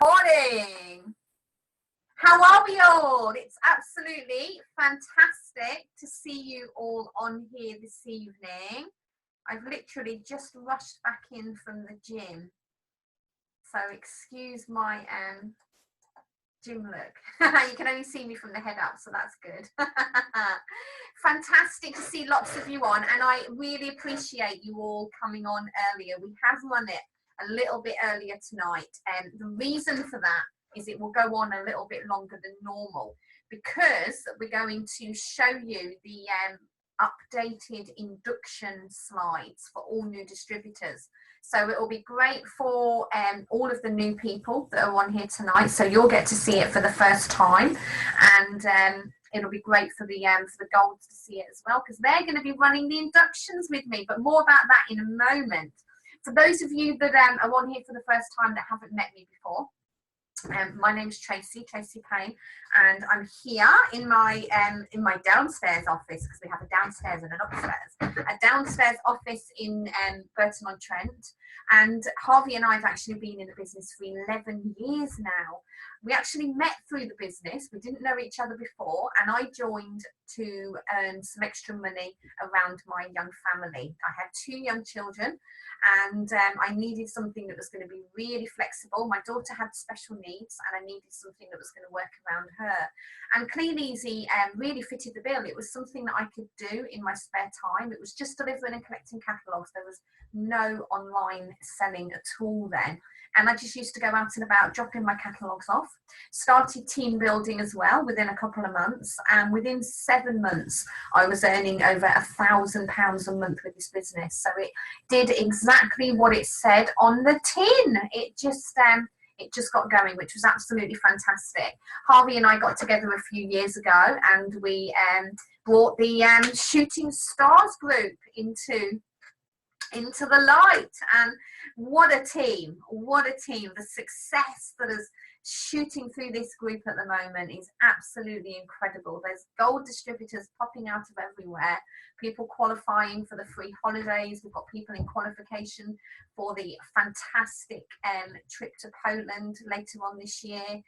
Morning. How are we all? It's absolutely fantastic to see you all on here this evening. I've literally just rushed back in from the gym, so excuse my gym look. You can only see me from the head up, so that's good. Fantastic to see lots of you on, and I really appreciate you all coming on earlier. We have run it a little bit earlier tonight, and the reason for that is it will go on a little bit longer than normal because we're going to show you the updated induction slides for all new distributors. So it will be great for all of the new people that are on here tonight. So you'll get to see it for the first time, and it'll be great for the golds to see it as well, because they're going to be running the inductions with me. But more about that in a moment. For those of you that are on here for the first time that haven't met me before, my name's Tracy Payne, and I'm here in my downstairs office, because we have a downstairs and an upstairs. A downstairs office in Burton-on-Trent, and Harvey and I have actually been in the business for 11 years now. We actually met through the business. We didn't know each other before, and I joined to earn some extra money around my young family. I had 2 young children, and I needed something that was going to be really flexible. My daughter had special needs, and I needed something that was going to work around her. And Clean Easy really fitted the bill. It was something that I could do in my spare time. It was just delivering and collecting catalogues. There was no online selling at all then. And I just used to go out and about dropping my catalogues off. Started team building as well within a couple of months. And within 7 months, I was earning over £1,000 a month with this business. So it did exactly what it said on the tin. It just got going, which was absolutely fantastic. Harvey and I got together a few years ago, and we brought the Shooting Stars group into the light. And what a team, the success that is shooting through this group at the moment is absolutely incredible. There's gold distributors popping out of everywhere, people qualifying for the free holidays. We've got people in qualification for the fantastic trip to Poland later on this year.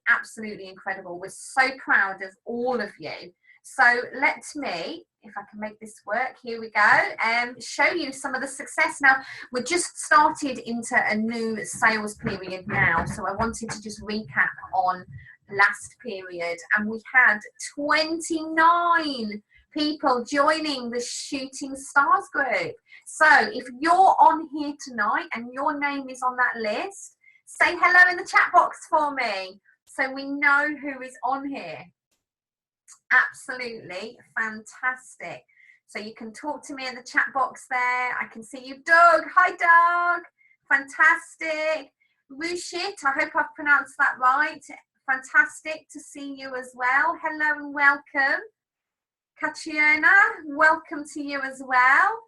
Absolutely incredible. We're so proud of all of you. So let me, if I can make this work, here we go, show you some of the success. Now, we're just started into a new sales period now, so I wanted to just recap on last period, and we had 29 people joining the Shooting Stars group. So if you're on here tonight and your name is on that list, say hello in the chat box for me so we know who is on here. Absolutely fantastic. So you can talk to me in the chat box there. I can see you, Doug. Hi, Doug. Fantastic. Rushit, I hope I've pronounced that right. Fantastic to see you as well. Hello and welcome. Katriona, welcome to you as well.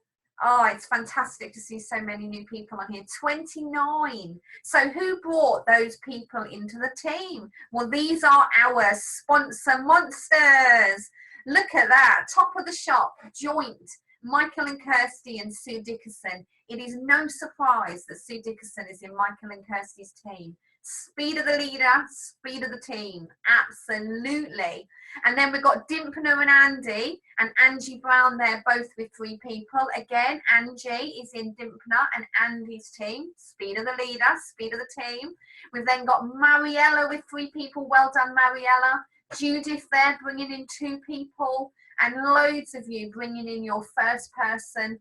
Oh, it's fantastic to see so many new people on here. 29. So who brought those people into the team? Well, these are our sponsor monsters. Look at that. Top of the shop, Joint, Michael and Kirsty and Sue Dickerson. It is no surprise that Sue Dickerson is in Michael and Kirsty's team. Speed of the leader, speed of the team. Absolutely. And then we've got Dimpner and Andy and Angie Brown there, both with 3 people. Again, Angie is in Dimpner and Andy's team. Speed of the leader, speed of the team. We've then got Mariella with 3 people. Well done, Mariella. Judith there bringing in 2 people, and loads of you bringing in your first person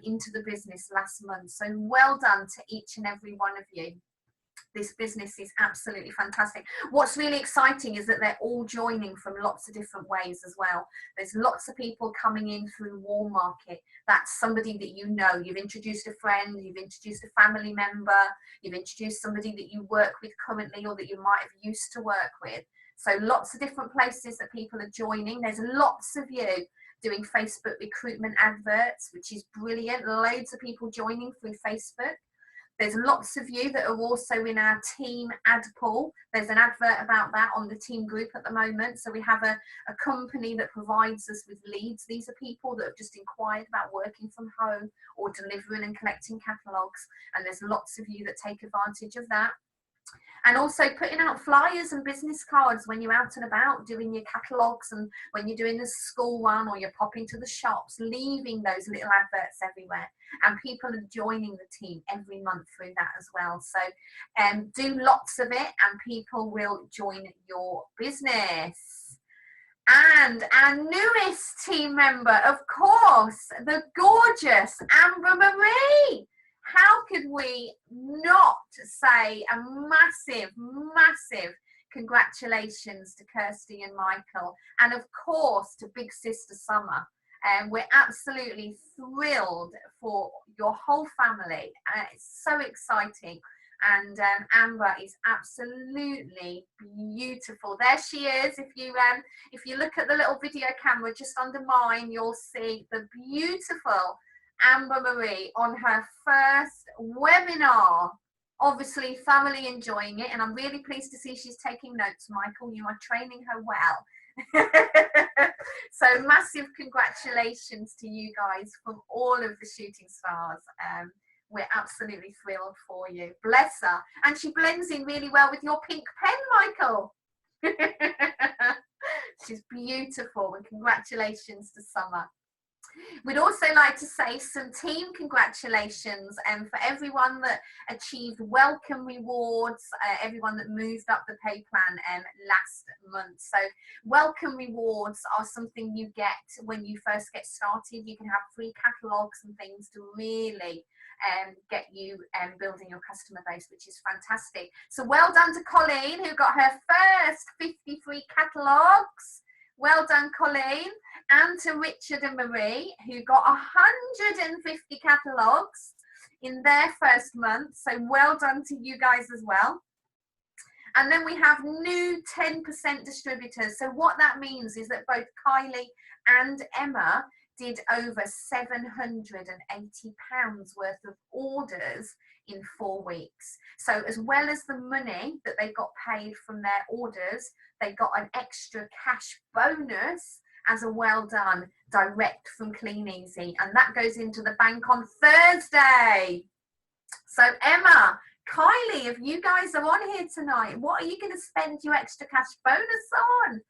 into the business last month. So well done to each and every one of you. This business is absolutely fantastic. What's really exciting is that they're all joining from lots of different ways as well. There's lots of people coming in through Warm Market. That's somebody that you know. You've introduced a friend, you've introduced a family member, you've introduced somebody that you work with currently or that you might have used to work with. So lots of different places that people are joining. There's lots of you doing Facebook recruitment adverts, which is brilliant. Loads of people joining through Facebook. There's lots of you that are also in our team ad pool. There's an advert about that on the team group at the moment. So we have a company that provides us with leads. These are people that have just inquired about working from home or delivering and collecting catalogues. And there's lots of you that take advantage of that. And also putting out flyers and business cards when you're out and about doing your catalogues, and when you're doing the school run or you're popping to the shops, leaving those little adverts everywhere. And people are joining the team every month through that as well. So do lots of it and people will join your business. And our newest team member, of course, the gorgeous Amber Marie. How could we not say a massive, massive congratulations to Kirsty and Michael, and of course to Big Sister Summer. And we're absolutely thrilled for your whole family. It's so exciting. And Amber is absolutely beautiful. There she is. If you look at the little video camera just under mine, you'll see the beautiful Amber Marie on her first webinar. Obviously thoroughly enjoying it, and I'm really pleased to see she's taking notes. Michael, you are training her well. So massive congratulations to you guys from all of the shooting stars. We're absolutely thrilled for you. Bless her. And she blends in really well with your pink pen, Michael. She's beautiful, and congratulations to Summer. We'd also like to say some team congratulations for everyone that achieved welcome rewards, everyone that moved up the pay plan last month. So welcome rewards are something you get when you first get started. You can have free catalogues and things to really get you building your customer base, which is fantastic. So well done to Colleen, who got her first 50 free catalogues. Well done, Colleen. And to Richard and Marie, who got 150 catalogues in their first month. So well done to you guys as well. And then we have new 10% distributors. So what that means is that both Kylie and Emma did over £780 worth of orders in 4 weeks. So as well as the money that they got paid from their orders, they got an extra cash bonus as a well done direct from Clean Easy, and that goes into the bank on Thursday. So Emma, Kylie, if you guys are on here tonight, what are you going to spend your extra cash bonus on?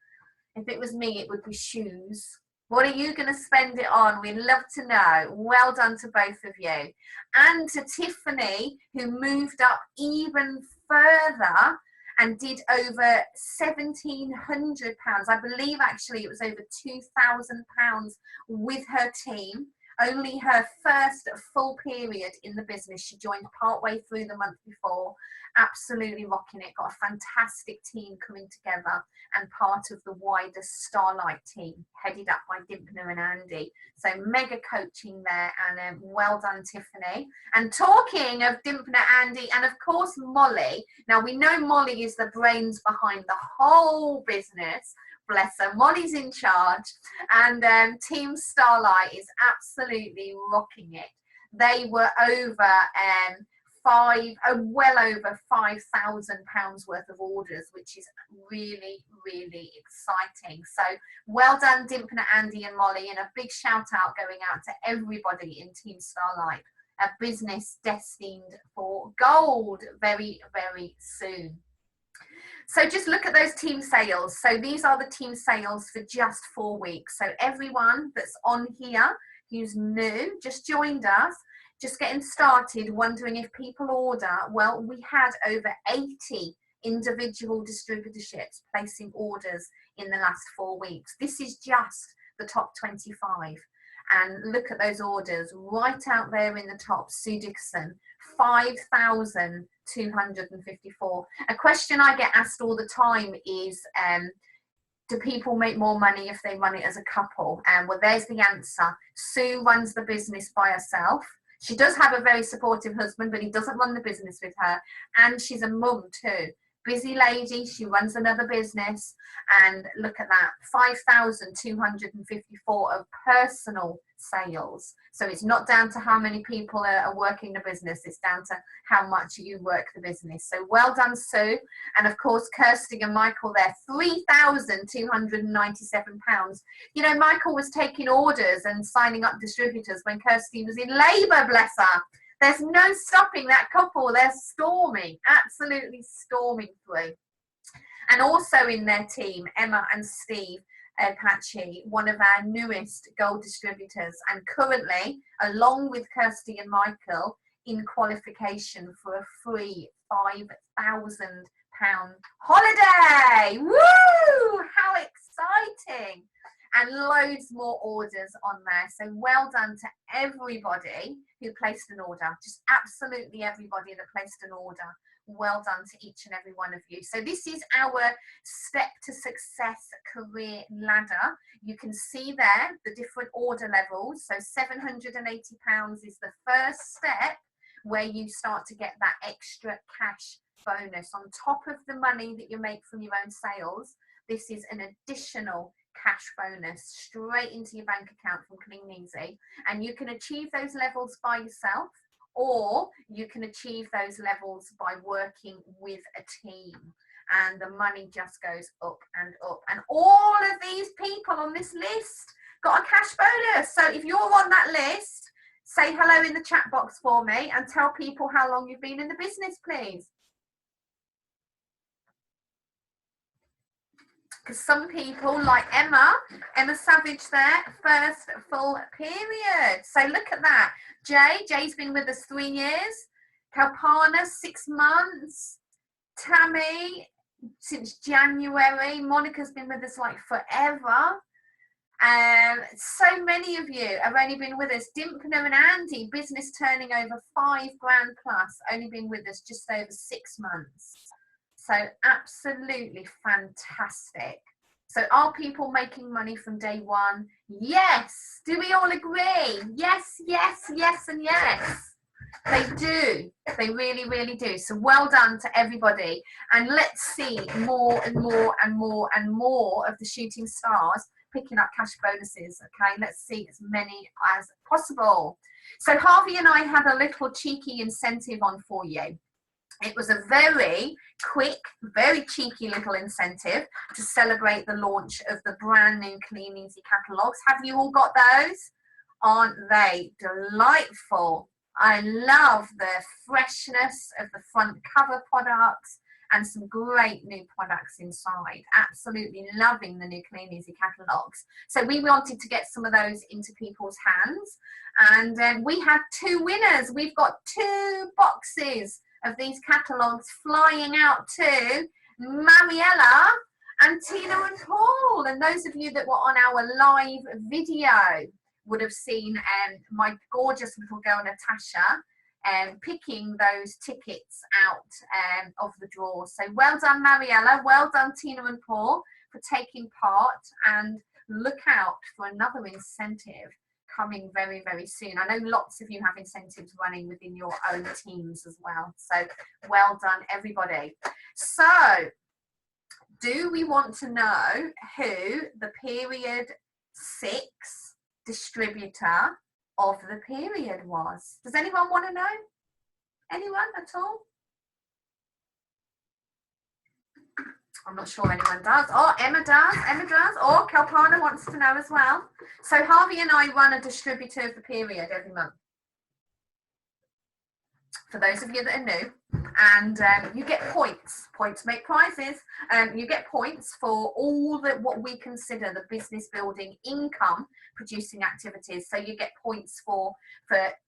If it was me, it would be shoes. What are you going to spend it on? We'd love to know. Well done to both of you. And to Tiffany, who moved up even further and did over £1,700. I believe actually it was over £2,000 with her team. Only her first full period in the business. She joined partway through the month before. Absolutely rocking it. Got a fantastic team coming together and part of the wider Starlight team, headed up by Dimpner and Andy. So mega coaching there, and well done, Tiffany. And talking of Dimpner, Andy, and of course Molly. Now we know Molly is the brains behind the whole business. Bless her. Molly's in charge, and Team Starlight is absolutely rocking it. They were over well over £5,000 worth of orders, which is really, really exciting. So well done, Dimpner, Andy and Molly, and a big shout out going out to everybody in Team Starlight, a business destined for gold very, very soon. So just look at those team sales. So these are the team sales for just 4 weeks. So everyone that's on here who's new, just joined us, just getting started, wondering if people order. Well, we had over 80 individual distributorships placing orders in the last 4 weeks. This is just the top 25. And look at those orders right out there in the top. Sue Dixon, 5,254. A question I get asked all the time is, do people make more money if they run it as a couple? Well, there's the answer. Sue runs the business by herself. She does have a very supportive husband, but he doesn't run the business with her. And she's a mum too. Busy lady, she runs another business. And look at that, 5,254 of personal sales. So it's not down to how many people are working the business, it's down to how much you work the business. So well done, Sue. And of course, Kirsty and Michael there, £3,297. You know, Michael was taking orders and signing up distributors when Kirsty was in labour, bless her. There's no stopping that couple. They're storming, absolutely storming through. And also in their team, Emma and Steve Apache, one of our newest gold distributors, and currently, along with Kirsty and Michael, in qualification for a free £5,000 holiday. Woo! How exciting! And loads more orders on there. So well done to everybody who placed an order. Just absolutely everybody that placed an order. Well done to each and every one of you. So this is our Step to Success career ladder. You can see there the different order levels. So £780 is the first step, where you start to get that extra cash bonus on top of the money that you make from your own sales. This is an additional cash bonus straight into your bank account from Clean Easy, and you can achieve those levels by yourself, or you can achieve those levels by working with a team, and the money just goes up and up. And all of these people on this list got a cash bonus. So if you're on that list, say hello in the chat box for me and tell people how long you've been in the business, please. Because some people, like Emma Savage there, first full period. So look at that. Jay's been with us 3 years. Kalpana, 6 months. Tammy, since January. Monica's been with us like forever. So many of you have only been with us. Dimpner and Andy, business turning over £5 grand plus, only been with us just over 6 months. So absolutely fantastic. So are people making money from day one? Yes. Do we all agree? Yes, yes, yes, and yes. They do. They really, really do. So well done to everybody. And let's see more and more and more and more of the shooting stars picking up cash bonuses. Okay, let's see as many as possible. So Harvey and I had a little cheeky incentive on for you. It was a very quick, very cheeky little incentive to celebrate the launch of the brand new Clean Easy catalogues. Have you all got those? Aren't they delightful? I love the freshness of the front cover products and some great new products inside. Absolutely loving the new Clean Easy catalogues. So we wanted to get some of those into people's hands. And we had 2 winners. We've got 2 boxes of these catalogues flying out to Mariella and Tina and Paul. And those of you that were on our live video would have seen my gorgeous little girl Natasha picking those tickets out of the draw. So well done Mariella, well done Tina and Paul for taking part, and look out for another incentive coming very, very soon. I know lots of you have incentives running within your own teams as well. So well done, everybody. So do we want to know who the period 6 distributor of the period was? Does anyone want to know? Anyone at all? I'm not sure anyone does. Oh, Emma does. Emma does. Or Kalpana wants to know as well. So Harvey and I run a distributor of the period every month. For those of you that are new, and you get points. Points make prizes. You get points for all what we consider the business building income producing activities. So you get points for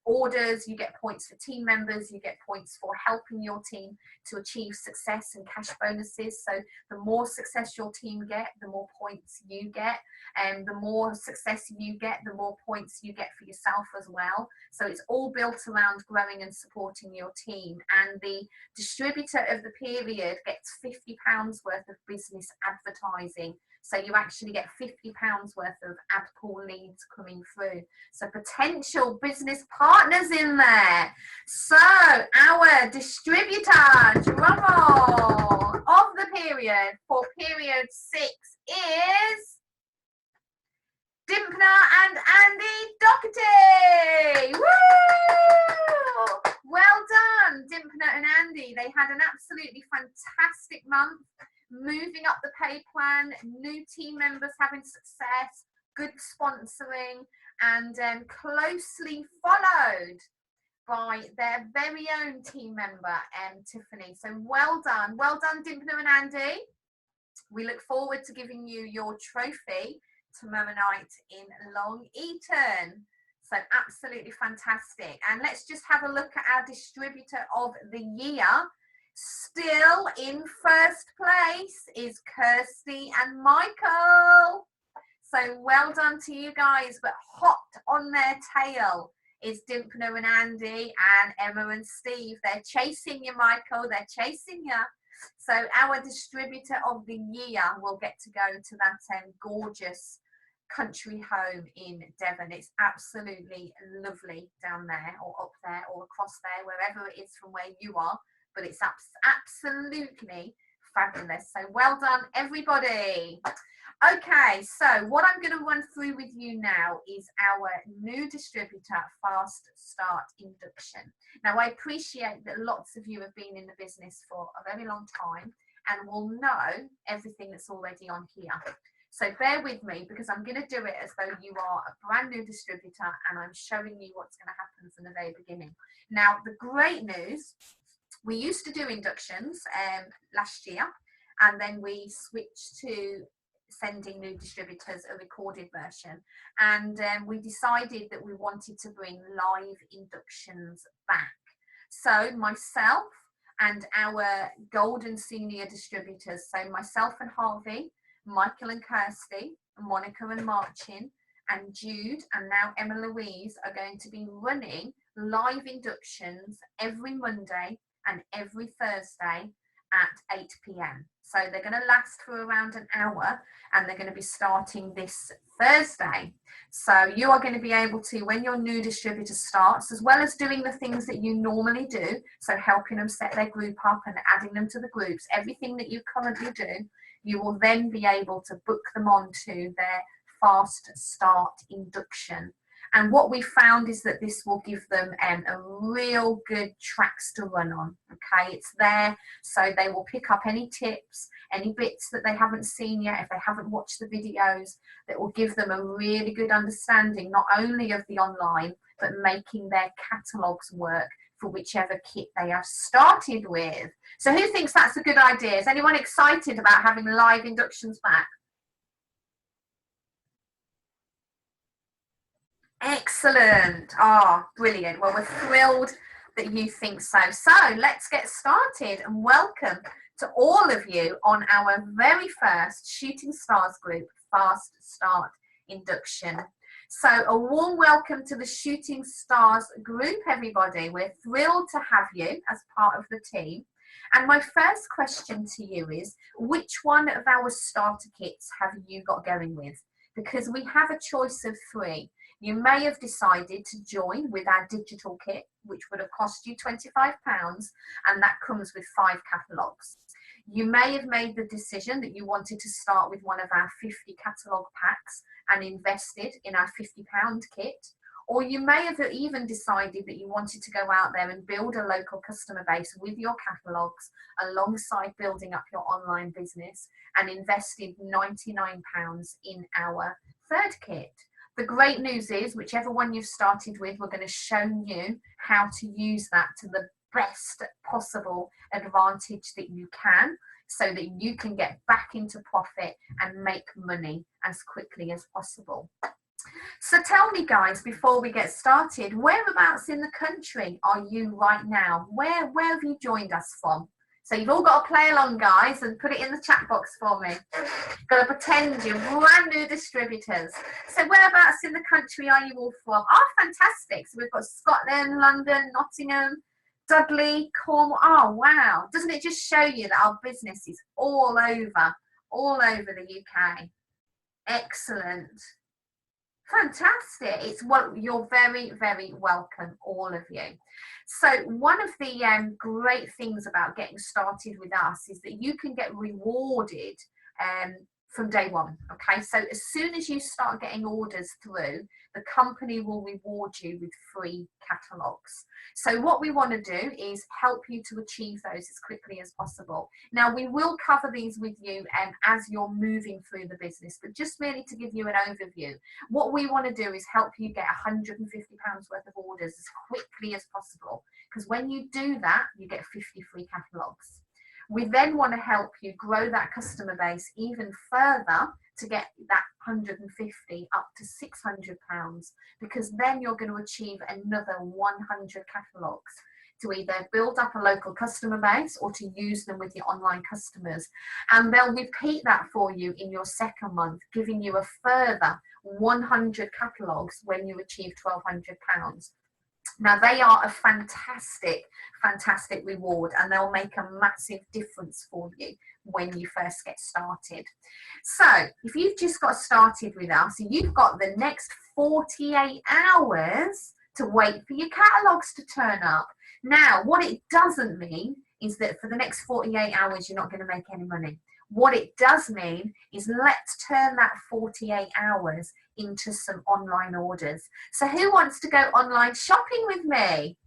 orders, you get points for team members, you get points for helping your team to achieve success and cash bonuses. So the more success your team get, the more points you get, and the more success you get, the more points you get for yourself as well. So it's all built around growing and supporting your team. And the distributor of the period gets £50 worth of business advertising. So you actually get £50 worth of ad pool leads coming through. So potential business partners in there. So our distributor, drum roll, of the period for period 6 is Dimpner and Andy Doherty. Woo! Well done, Dimpner and Andy. They had an absolutely fantastic month, moving up the pay plan, new team members having success, good sponsoring, and closely followed by their very own team member, Tiffany. So well done Dimpler and Andy. We look forward to giving you your trophy tomorrow night in Long Eaton. So absolutely fantastic. And let's just have a look at our distributor of the year. Still in first place is Kirsty and Michael. So well done to you guys, but hot on their tail is Dimpler and Andy and Emma and Steve. They're chasing you, Michael, they're chasing you. So our distributor of the year will get to go to that gorgeous country home in Devon. It's absolutely lovely down there or up there or across there, wherever it is from where you are, but it's absolutely fabulous. So well done everybody. Okay, so what I'm going to run through with you now is our new distributor fast start induction. Now I appreciate that lots of you have been in the business for a very long time and will know everything that's already on here. So bear with me because I'm going to do it as though you are a brand new distributor and I'm showing you what's going to happen from the very beginning. Now the great news, we used to do inductions last year, and then we switched to sending new distributors a recorded version, and we decided that we wanted to bring live inductions back. So myself and our golden senior distributors, so myself and Harvey, Michael and Kirsty, Monica and Marcin, and Jude, and now Emma Louise are going to be running live inductions every Monday and every Thursday at 8 p.m. So they're going to last for around an hour, and they're going to be starting this Thursday. So you are going to be able to, when your new distributor starts, as well as doing the things that you normally do, so helping them set their group up and adding them to the groups, everything that you currently do, you will then be able to book them onto their fast start induction. And what we found is that this will give them a real good tracks to run on. Okay, it's there, so they will pick up any tips, any bits that they haven't seen yet, if they haven't watched the videos, that will give them a really good understanding, not only of the online, but making their catalogues work for whichever kit they have started with. So who thinks that's a good idea? Is anyone excited about having live inductions back? Excellent. Oh, brilliant. Well, we're thrilled that you think so. So let's get started, and welcome to all of you on our very first Shooting Stars Group Fast Start Induction. So a warm welcome to the Shooting Stars Group, everybody. We're thrilled to have you as part of the team. And my first question to you is, which one of our starter kits have you got going with? Because we have a choice of 3. You may have decided to join with our digital kit, which would have cost you £25, and that comes with 5 catalogues. You may have made the decision that you wanted to start with one of our 50 catalogue packs and invested in our £50 kit. Or you may have even decided that you wanted to go out there and build a local customer base with your catalogues alongside building up your online business and invested £99 in our 3rd kit. The great news is, whichever one you've started with, we're going to show you how to use that to the best possible advantage that you can, so that you can get back into profit and make money as quickly as possible. So tell me, guys, before we get started, whereabouts in the country are you right now? Where have you joined us from? So you've all got to play along, guys, and put it in the chat box for me. Got to pretend you're brand new distributors. So whereabouts in the country are you all from? Oh, fantastic. So we've got Scotland, London, Nottingham, Dudley, Cornwall. Oh, wow. Doesn't it just show you that our business is all over the UK? Excellent. Fantastic. It's what you're very, very welcome, all of you. So one of the great things about getting started with us is that you can get rewarded from day one. Okay, so as soon as you start getting orders through, the company will reward you with free catalogs. So what we want to do is help you to achieve those as quickly as possible. Now we will cover these with you as you're moving through the business, but just really to give you an overview, what we want to do is help you get £150 worth of orders as quickly as possible, because when you do that, you get 50 free catalogs. We then want to help you grow that customer base even further to get that 150 up to £600, because then you're going to achieve another 100 catalogs to either build up a local customer base or to use them with your online customers. And they'll repeat that for you in your second month, giving you a further 100 catalogs when you achieve £1,200. Now they are a fantastic reward, and they'll make a massive difference for you when you first get started. So if you've just got started with us, you've got the next 48 hours to wait for your catalogs to turn up. Now what it doesn't mean is that for the next 48 hours you're not going to make any money. What it does mean is let's turn that 48 hours into some online orders. So who wants to go online shopping with me?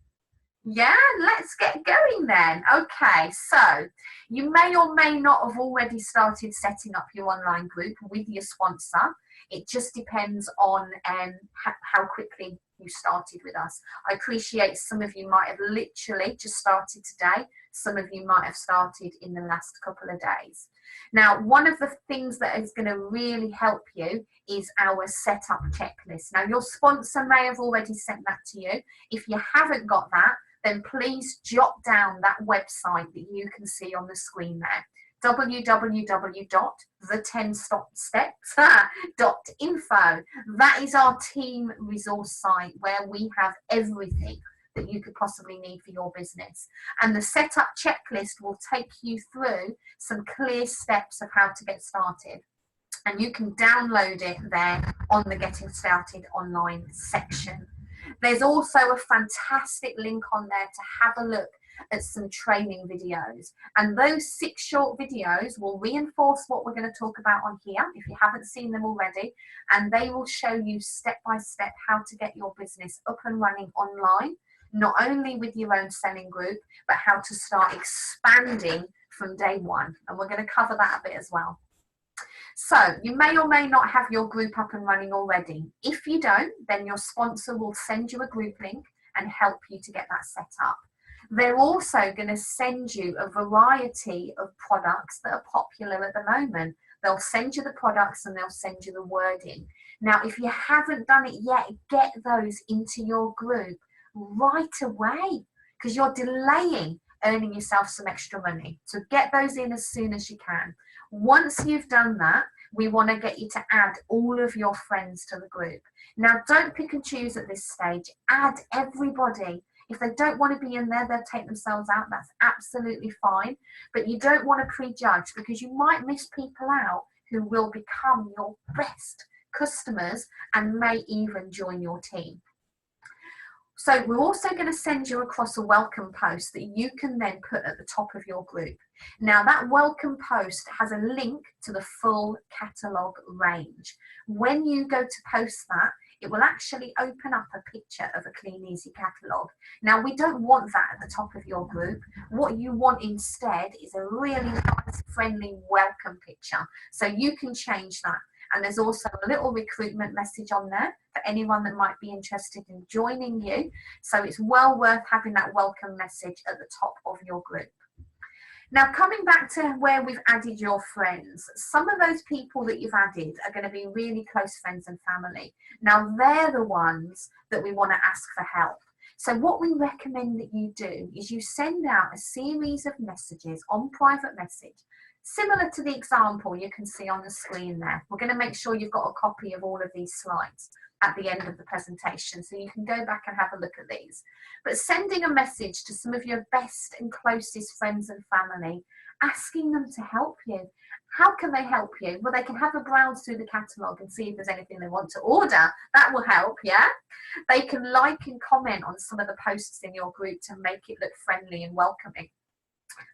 Yeah, let's get going then. Okay, so you may or may not have already started setting up your online group with your sponsor. It just depends on how quickly you started with us. I appreciate some of you might have literally just started today. Some of you might have started in the last couple of days. Now, one of the things that is going to really help you is our setup checklist. Now, your sponsor may have already sent that to you. If you haven't got that, then please jot down that website that you can see on the screen there. www.the10steps.info. That is our team resource site where we have everything that you could possibly need for your business. And the setup checklist will take you through some clear steps of how to get started. And you can download it there on the Getting Started Online section. There's also a fantastic link on there to have a look at some training videos, and those 6 short videos will reinforce what we're going to talk about on here if you haven't seen them already, and they will show you step by step how to get your business up and running online, not only with your own selling group, but how to start expanding from day one, and we're going to cover that a bit as well. So you may or may not have your group up and running already. If you don't, then your sponsor will send you a group link and help you to get that set up. They're also going to send you a variety of products that are popular at the moment. They'll send you the products and they'll send you the wording. Now, if you haven't done it yet, get those into your group right away, because you're delaying earning yourself some extra money. So get those in as soon as you can. Once you've done that, we want to get you to add all of your friends to the group. Now, don't pick and choose at this stage. Add everybody. If they don't want to be in there, they'll take themselves out. That's absolutely fine. But you don't want to prejudge, because you might miss people out who will become your best customers and may even join your team. So we're also going to send you across a welcome post that you can then put at the top of your group. Now that welcome post has a link to the full catalogue range. When you go to post that, it will actually open up a picture of a Clean Easy catalogue. Now we don't want that at the top of your group. What you want instead is a really nice, friendly welcome picture. So you can change that. And there's also a little recruitment message on there for anyone that might be interested in joining you. So it's well worth having that welcome message at the top of your group. Now, coming back to where we've added your friends, some of those people that you've added are going to be really close friends and family. Now, they're the ones that we want to ask for help. So what we recommend that you do is you send out a series of messages on private message, similar to the example you can see on the screen there. We're going to make sure you've got a copy of all of these slides at the end of the presentation, so you can go back and have a look at these. But sending a message to some of your best and closest friends and family, asking them to help you. How can they help you? Well, they can have a browse through the catalogue and see if there's anything they want to order. That will help, yeah? They can like and comment on some of the posts in your group to make it look friendly and welcoming.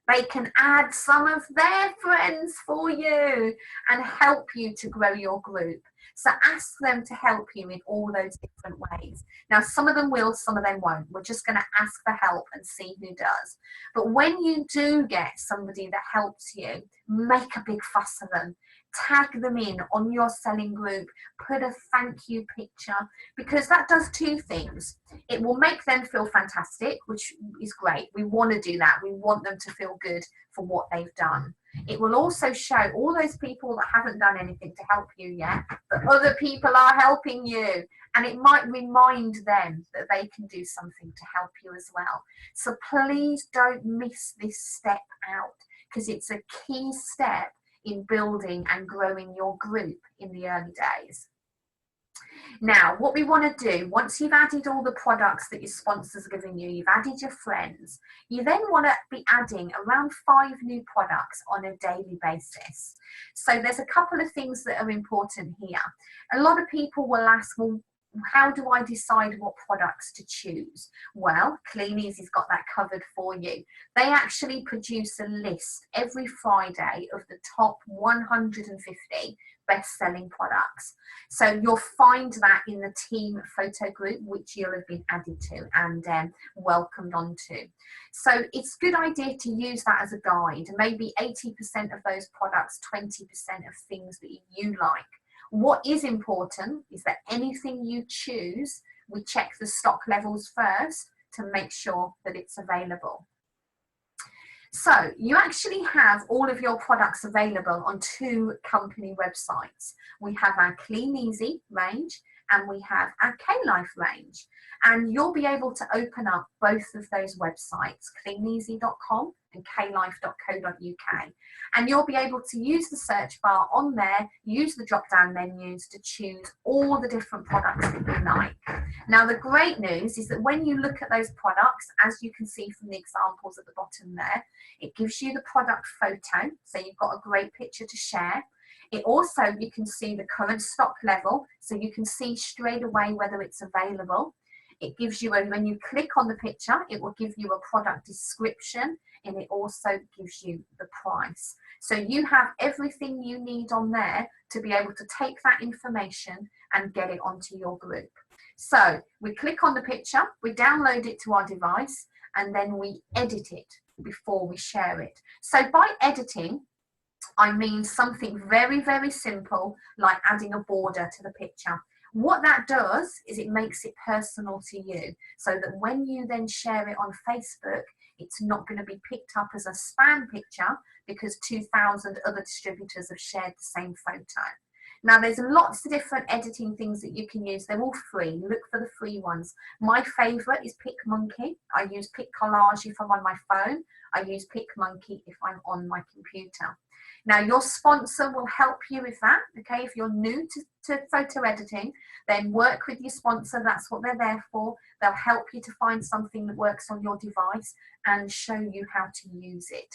They can add some of their friends for you and help you to grow your group. So ask them to help you in all those different ways. Now, some of them will, some of them won't. We're just going to ask for help and see who does. But when you do get somebody that helps you, make a big fuss of them. Tag them in on your selling group, put a thank you picture, because that does two things. It will make them feel fantastic, which is great. We want to do that. We want them to feel good for what they've done. It will also show all those people that haven't done anything to help you yet, that other people are helping you. And it might remind them that they can do something to help you as well. So please don't miss this step out, because it's a key step in building and growing your group in the early days. Now, what we want to do, once you've added all the products that your sponsors are giving you, you've added your friends, you then want to be adding around 5 new products on a daily basis. So there's a couple of things that are important here. A lot of people will ask, well, how do I decide what products to choose? Well, Clean Easy's got that covered for you. They actually produce a list every Friday of the top 150 best-selling products. So you'll find that in the team photo group, which you'll have been added to and welcomed onto. So it's a good idea to use that as a guide. Maybe 80% of those products, 20% of things that you like. What is important is that anything you choose, we check the stock levels first to make sure that it's available. So you actually have all of your products available on 2 company websites. We have our Clean Easy range and we have our K-Life range. And you'll be able to open up both of those websites, cleaneasy.com and klife.co.uk. And you'll be able to use the search bar on there, use the drop-down menus to choose all the different products that you like. Now, the great news is that when you look at those products, as you can see from the examples at the bottom there, it gives you the product photo, so you've got a great picture to share. It also, you can see the current stock level, so you can see straight away whether it's available. It gives you, when you click on the picture, it will give you a product description, and it also gives you the price. So you have everything you need on there to be able to take that information and get it onto your group. So we click on the picture, we download it to our device, and then we edit it before we share it. So by editing, I mean something very, very simple, like adding a border to the picture. What that does is it makes it personal to you, so that when you then share it on Facebook, it's not going to be picked up as a spam picture because 2,000 other distributors have shared the same photo. Now, there's lots of different editing things that you can use. They're all free. Look for the free ones. My favorite is PicMonkey. I use PicCollage if I'm on my phone. I use PicMonkey if I'm on my computer. Now, your sponsor will help you with that, okay? If you're new to photo editing, then work with your sponsor. That's what they're there for. They'll help you to find something that works on your device and show you how to use it.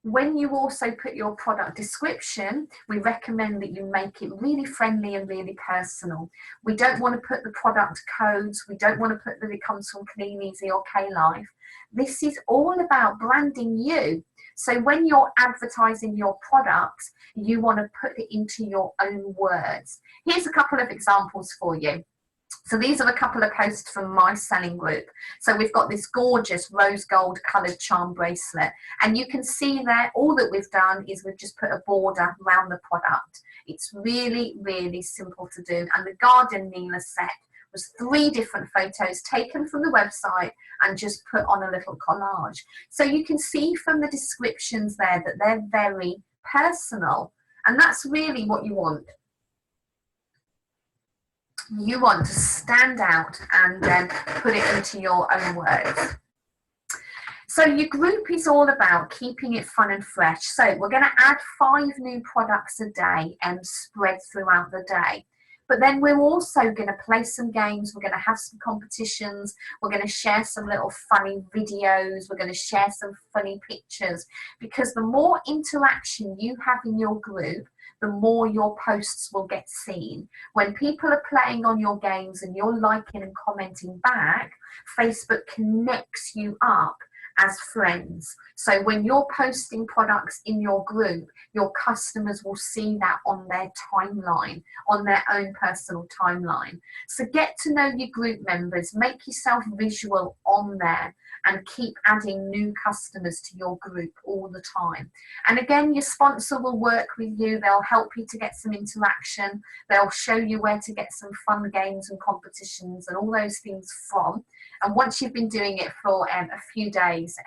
When you also put your product description, we recommend that you make it really friendly and really personal. We don't want to put the product codes. We don't want to put that it comes from Clean Easy or K-Life. This is all about branding you. So when you're advertising your products, you want to put it into your own words. Here's a couple of examples for you. So these are a couple of posts from my selling group. So we've got this gorgeous rose gold coloured charm bracelet. And you can see there, all that we've done is we've just put a border around the product. It's really, really simple to do. And the Garden Neela set was 3 different photos taken from the website and just put on a little collage. So you can see from the descriptions there that they're very personal. And that's really what you want. You want to stand out and then put it into your own words. So your group is all about keeping it fun and fresh. So we're going to add 5 new products a day and spread throughout the day. But then we're also going to play some games. We're going to have some competitions. We're going to share some little funny videos. We're going to share some funny pictures. Because the more interaction you have in your group, the more your posts will get seen. When people are playing on your games and you're liking and commenting back, Facebook connects you up as friends. So when you're posting products in your group, your customers will see that on their timeline, on their own personal timeline. So get to know your group members, make yourself visual on there, and keep adding new customers to your group all the time. And again, your sponsor will work with you. They'll help you to get some interaction. They'll show you where to get some fun games and competitions and all those things from. And once you've been doing it for a few days,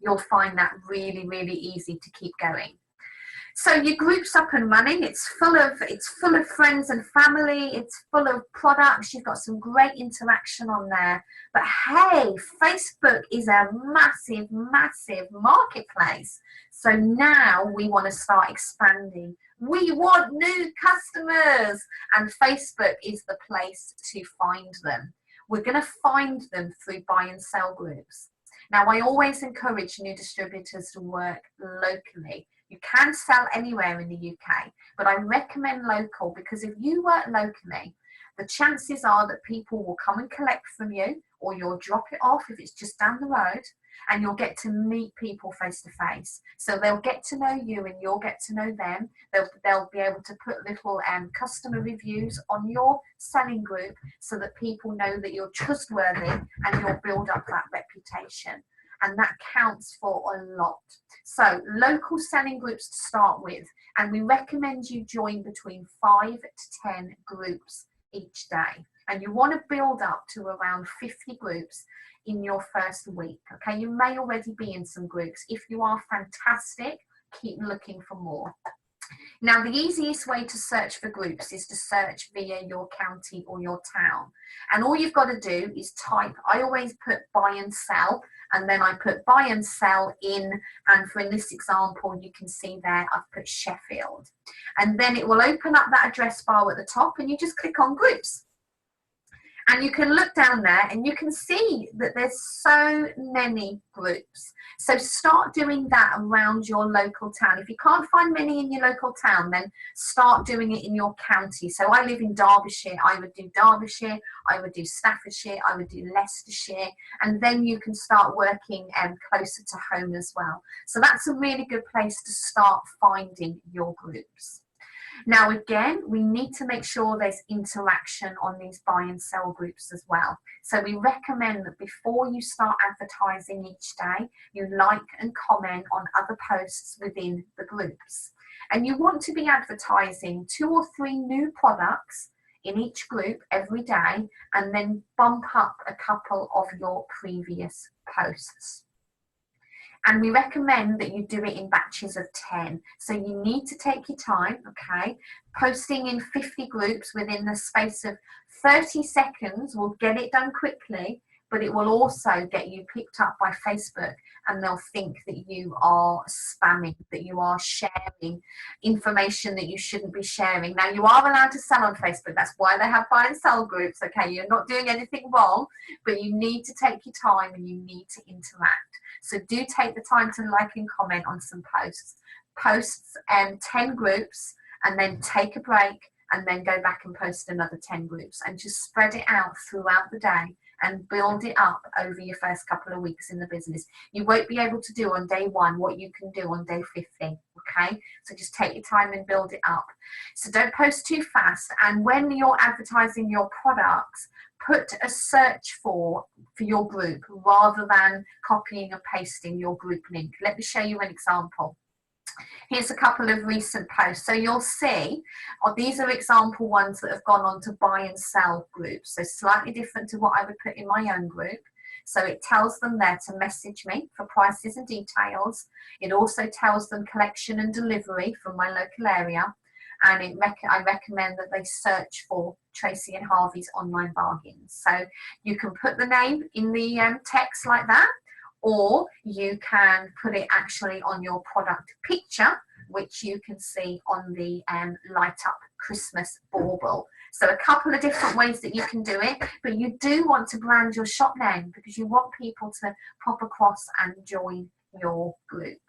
you'll find that really, really easy to keep going. So your group's up and running. It's full of friends and family. It's full of products. You've got some great interaction on there. But hey, Facebook is a massive, massive marketplace. So now we want to start expanding. We want new customers, and Facebook is the place to find them. We're going to find them through buy and sell groups. Now, I always encourage new distributors to work locally. You can sell anywhere in the UK, but I recommend local, because if you work locally, the chances are that people will come and collect from you, or you'll drop it off if it's just down the road, and you'll get to meet people face to face. So they'll get to know you and you'll get to know them. They'll be able to put little customer reviews on your selling group so that people know that you're trustworthy, and you'll build up that reputation. And that counts for a lot. So local selling groups to start with, and we recommend you join between 5 to 10 groups each day. And you want to build up to around 50 groups in your first week. Okay, you may already be in some groups. If you are, fantastic, keep looking for more. Now, the easiest way to search for groups is to search via your county or your town. And all you've got to do is type, I always put buy and sell, and then I put buy and sell in, and for in this example, you can see there, I've put Sheffield. And then it will open up that address bar at the top, and you just click on groups. And you can look down there and you can see that there's so many groups. So start doing that around your local town. If you can't find many in your local town, then start doing it in your county. So I live in Derbyshire. I would do Derbyshire, I would do Staffordshire, I would do Leicestershire, and then you can start working closer to home as well. So that's a really good place to start finding your groups. Now, again, we need to make sure there's interaction on these buy and sell groups as well. So we recommend that before you start advertising each day, you like and comment on other posts within the groups. And you want to be advertising 2 or 3 new products in each group every day, and then bump up a couple of your previous posts. And we recommend that you do it in batches of 10. So you need to take your time, okay? Posting in 50 groups within the space of 30 seconds will get it done quickly, but it will also get you picked up by Facebook, and they'll think that you are spamming, that you are sharing information that you shouldn't be sharing. Now, you are allowed to sell on Facebook. That's why they have buy and sell groups, okay? You're not doing anything wrong, but you need to take your time and you need to interact. So do take the time to like and comment on some posts. Posts 10 groups, and then take a break, and then go back and post another 10 groups, and just spread it out throughout the day and build it up over your first couple of weeks in the business. You won't be able to do on day 1 what you can do on day 50, okay? So just take your time and build it up. So don't post too fast, and when you're advertising your products, put a search for your group rather than copying and pasting your group link. Let me show you an example. Here's a couple of recent posts. So you'll see, these are example ones that have gone on to buy and sell groups. So slightly different to what I would put in my own group. So it tells them there to message me for prices and details. It also tells them collection and delivery from my local area. And I recommend that they search for Tracy and Harvey's online bargains. So you can put the name in the text like that, or you can put it actually on your product picture, which you can see on the light up Christmas bauble. So a couple of different ways that you can do it, but you do want to brand your shop name, because you want people to pop across and join your group.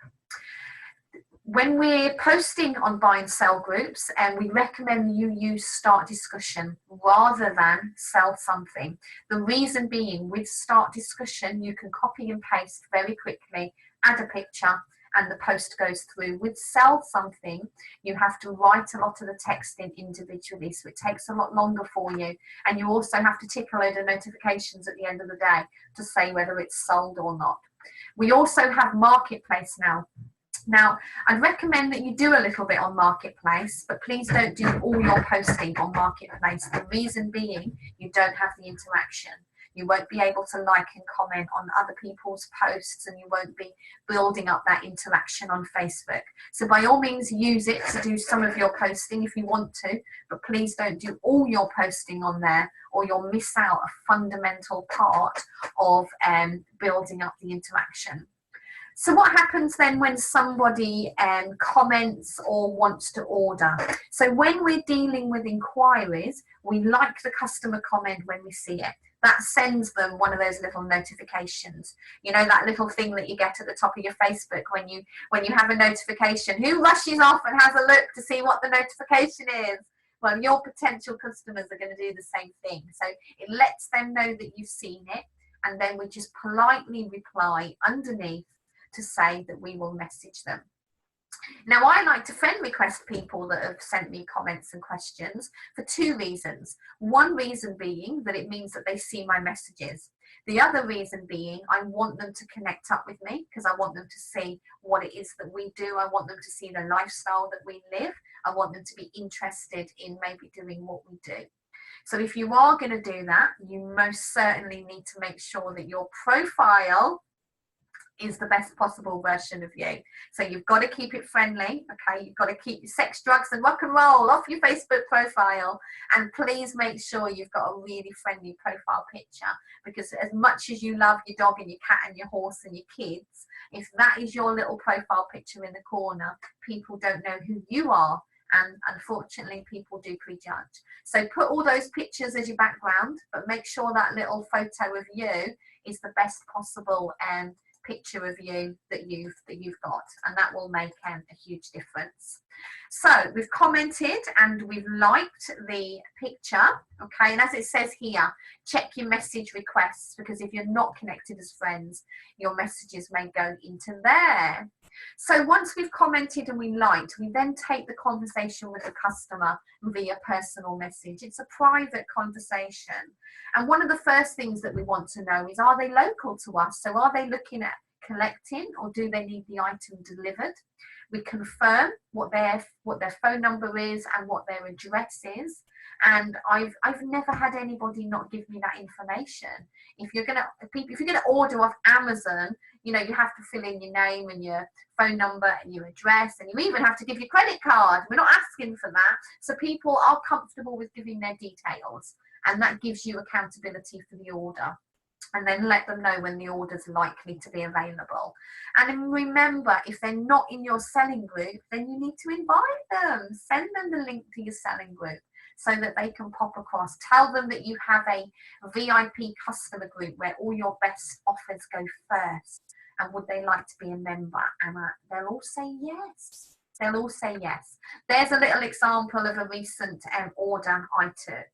When we're posting on buy and sell groups, and we recommend you use start discussion rather than sell something. The reason being, with start discussion, you can copy and paste very quickly, add a picture, and the post goes through. With sell something, you have to write a lot of the text in individually, so it takes a lot longer for you. And you also have to tick a load of notifications at the end of the day to say whether it's sold or not. We also have Marketplace now. Now, I'd recommend that you do a little bit on Marketplace, but please don't do all your posting on Marketplace. The reason being, you don't have the interaction. You won't be able to like and comment on other people's posts, and you won't be building up that interaction on Facebook. So by all means, use it to do some of your posting if you want to, but please don't do all your posting on there, or you'll miss out a fundamental part of building up the interaction. So what happens then when somebody comments or wants to order? So when we're dealing with inquiries, we like the customer comment when we see it. That sends them one of those little notifications. You know, that little thing that you get at the top of your Facebook when you have a notification. Who rushes off and has a look to see what the notification is? Well, your potential customers are going to do the same thing. So it lets them know that you've seen it, and then we just politely reply underneath to say that we will message them. Now, I like to friend request people that have sent me comments and questions for two reasons. One reason being that it means that they see my messages. The other reason being I want them to connect up with me, because I want them to see what it is that we do. I want them to see the lifestyle that we live. I want them to be interested in maybe doing what we do. So if you are going to do that, you most certainly need to make sure that your profile is the best possible version of you. So you've got to keep it friendly, okay? You've got to keep your sex, drugs and rock and roll off your Facebook profile, and please make sure you've got a really friendly profile picture, because as much as you love your dog and your cat and your horse and your kids, if that is your little profile picture in the corner, people don't know who you are, and unfortunately people do prejudge. So put all those pictures as your background, but make sure that little photo of you is the best possible picture of you that you've got, and that will make a huge difference. So we've commented and we've liked the picture, okay, and as it says here, check your message requests, because if you're not connected as friends, your messages may go into there. So once we've commented and we liked, we then take the conversation with the customer via personal message. It's a private conversation. And one of the first things that we want to know is, are they local to us? So are they looking at collecting, or do they need the item delivered? We confirm what their phone number is and what their address is. And I've never had anybody not give me that information. If you're gonna order off Amazon, you know, you have to fill in your name and your phone number and your address, and you even have to give your credit card. We're not asking for that. So people are comfortable with giving their details, and that gives you accountability for the order. And then let them know when the order's likely to be available. And then remember, if they're not in your selling group, then you need to invite them. Send them the link to your selling group so that they can pop across. Tell them that you have a VIP customer group where all your best offers go first. And would they like to be a member? And they'll all say yes. They'll all say yes. There's a little example of a recent order I took.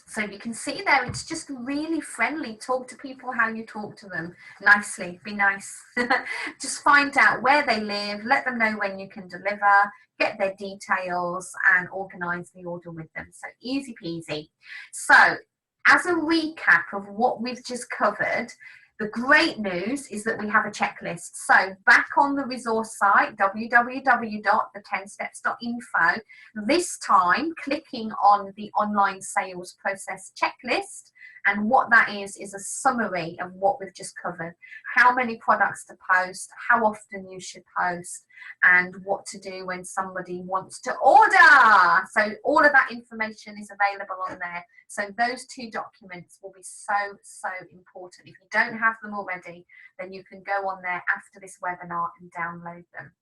So you can see there, it's just really friendly. Talk to people how you talk to them nicely. Be nice. Just find out where they live, let them know when you can deliver, get their details, and organise the order with them. So easy peasy. So as a recap of what we've just covered, the great news is that we have a checklist. So back on the resource site, www.the10steps.info, this time clicking on the online sales process checklist. And what that is a summary of what we've just covered. How many products to post, how often you should post, and what to do when somebody wants to order. So all of that information is available on there. So those two documents will be so important. If you don't have them already, then you can go on there after this webinar and download them.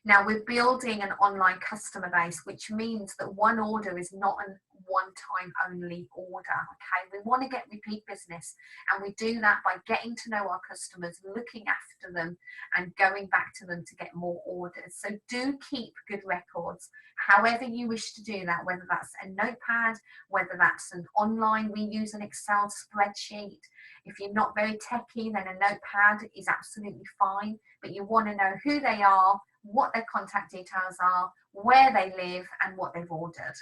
Now we're building an online customer base, which means that one order is not a one-time only order. Okay, we want to get repeat business, and we do that by getting to know our customers, looking after them, and going back to them to get more orders. So do keep good records, however you wish to do that, whether that's a notepad, whether that's an online, we use an Excel spreadsheet. If you're not very techy, then a notepad is absolutely fine, but you want to know who they are, what their contact details are, where they live, and what they've ordered.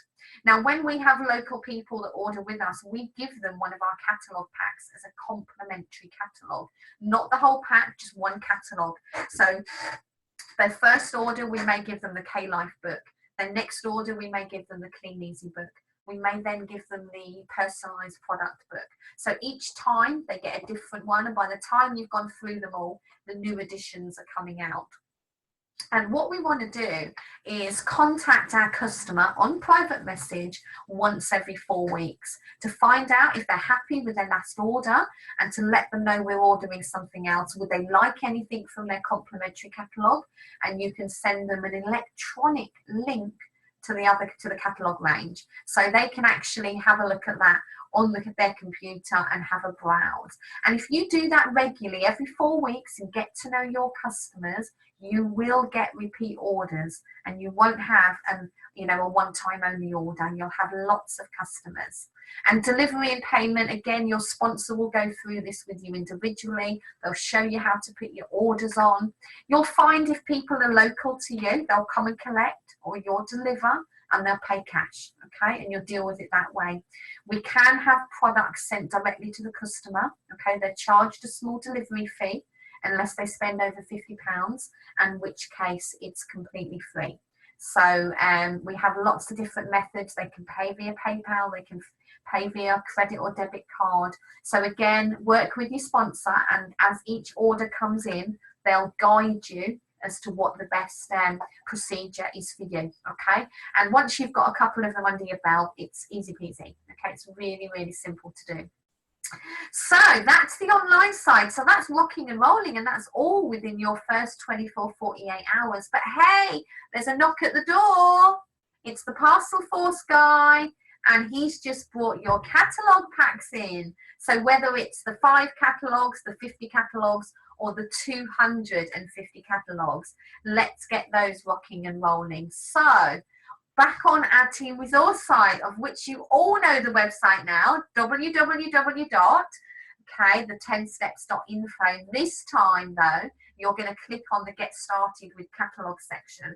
Now, when we have local people that order with us, we give them one of our catalogue packs as a complimentary catalogue, not the whole pack, just one catalogue. So their first order, we may give them the K-Life book. Their next order, we may give them the Clean Easy book. We may then give them the personalised product book. So each time they get a different one, and by the time you've gone through them all, the new editions are coming out. And what we want to do is contact our customer on private message once every 4 weeks to find out if they're happy with their last order, and to let them know we're ordering something else. Would they like anything from their complimentary catalogue? And you can send them an electronic link to the catalogue range, so they can actually have a look at that on their computer and have a browse. And if you do that regularly every 4 weeks and get to know your customers, you will get repeat orders, and you won't have a one-time only order. You'll have lots of customers. And delivery and payment, again, your sponsor will go through this with you individually. They'll show you how to put your orders on. You'll find if people are local to you, they'll come and collect, or you'll deliver and they'll pay cash, okay? And you'll deal with it that way. We can have products sent directly to the customer, okay? They're charged a small delivery fee unless they spend over £50, in which case it's completely free. So we have lots of different methods. They can pay via PayPal, they can pay via credit or debit card. So again, work with your sponsor, and as each order comes in, they'll guide you as to what the best procedure is for you, okay? And once you've got a couple of them under your belt, it's easy peasy, okay? It's really, really simple to do. So that's the online side. So that's rocking and rolling, and that's all within your first 24, 48 hours. But hey, there's a knock at the door. It's the parcel force guy, and he's just brought your catalogue packs in. So whether it's the 5 catalogues, the 50 catalogues, or the 250 catalogues, let's get those rocking and rolling. So back on our team resource site, of which you all know the website now, the10steps.info. This time though, you're going to click on the Get Started with Catalogue section.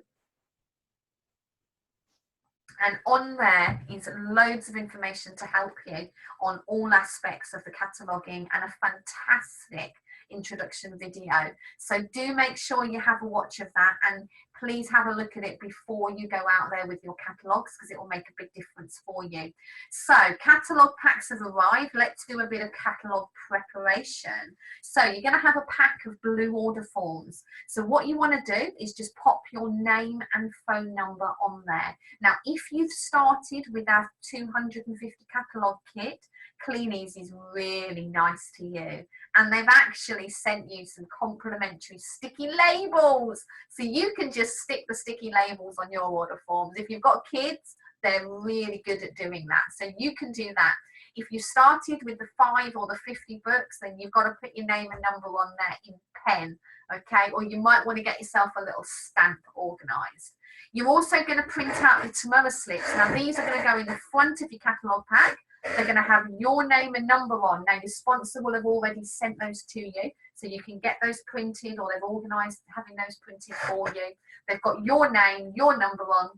And on there is loads of information to help you on all aspects of the cataloguing, and a fantastic introduction video. So do make sure you have a watch of that, and please have a look at it before you go out there with your catalogues, because it will make a big difference for you. So catalogue packs have arrived. Let's do a bit of catalogue preparation. So you're going to have a pack of blue order forms. So what you want to do is just pop your name and phone number on there. Now, if you've started with our 250 catalogue kit, Clean Easy is really nice to you, and they've actually sent you some complimentary sticky labels, so you can just stick the sticky labels on your order forms. If you've got kids, they're really good at doing that, so you can do that. If you started with the 5 or the 50 books, then you've got to put your name and number on there in pen, okay? Or you might want to get yourself a little stamp organised. You're also going to print out the tomorrow slips. Now these are going to go in the front of your catalogue pack. They're going to have your name and number on. Now your sponsor will have already sent those to you, so you can get those printed, or they've organised having those printed for you. They've got your name, your number on,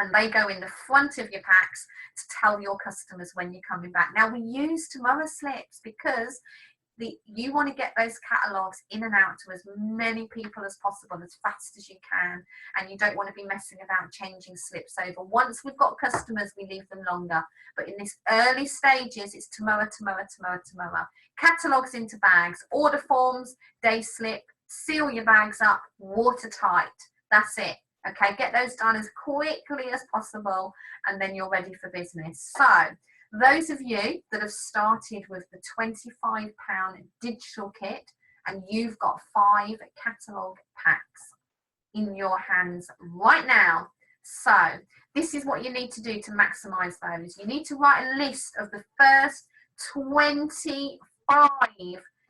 and they go in the front of your packs to tell your customers when you're coming back. Now we use tomorrow slips because you want to get those catalogues in and out to as many people as possible, as fast as you can, and you don't want to be messing about changing slips over. Once we've got customers, we leave them longer, but in this early stages, it's tomorrow. Catalogues into bags, order forms, day slip, seal your bags up, watertight. That's it. Okay, get those done as quickly as possible, and then you're ready for business. So those of you that have started with the £25 digital kit, and you've got 5 catalogue packs in your hands right now. So this is what you need to do to maximize those. You need to write a list of the first 25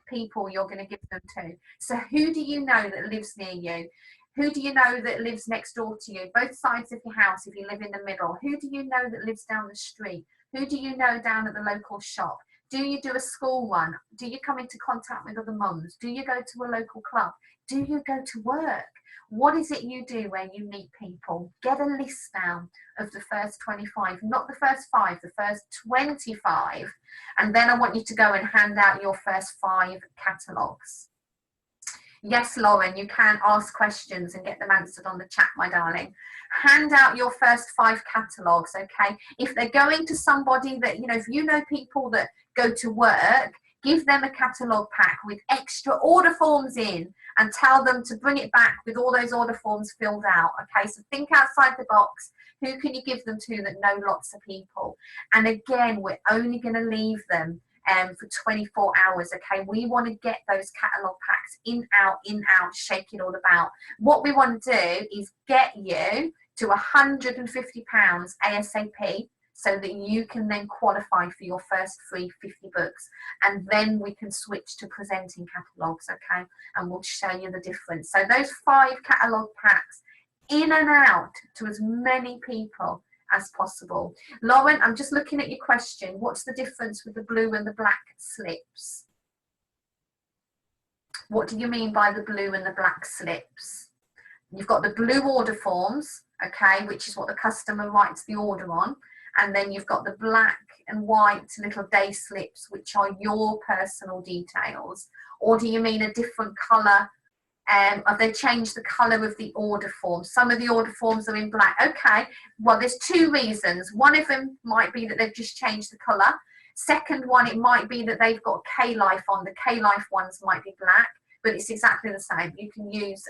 people you're going to give them to. So who do you know that lives near you? Who do you know that lives next door to you? Both sides of your house if you live in the middle. Who do you know that lives down the street? Who do you know down at the local shop? Do you do a school run? Do you come into contact with other mums? Do you go to a local club? Do you go to work? What is it you do when you meet people? Get a list down of the first 25, not the first 5, the first 25. And then I want you to go and hand out your first 5 catalogues. Yes, Lauren, you can ask questions and get them answered on the chat, my darling. Hand out your first 5 catalogues, okay? If they're going to somebody that, if you know people that go to work, give them a catalogue pack with extra order forms in and tell them to bring it back with all those order forms filled out, okay? So think outside the box. Who can you give them to that know lots of people? And again, we're only going to leave them for 24 hours, okay? We want to get those catalogue packs in, out, shake it all about. What we want to do is get you to £150 ASAP so that you can then qualify for your first free 50 books. And then we can switch to presenting catalogues, okay? And we'll show you the difference. So those 5 catalogue packs in and out to as many people as possible. Lauren, I'm just looking at your question. What's the difference with the blue and the black slips? What do you mean by the blue and the black slips? You've got the blue order forms, okay, which is what the customer writes the order on. And then you've got the black and white little day slips, which are your personal details. Or do you mean a different colour? Have they changed the colour of the order form? Some of the order forms are in black. Okay, well, there's 2 reasons. One of them might be that they've just changed the colour. Second one, it might be that they've got K-Life on. The K-Life ones might be black, but it's exactly the same. You can use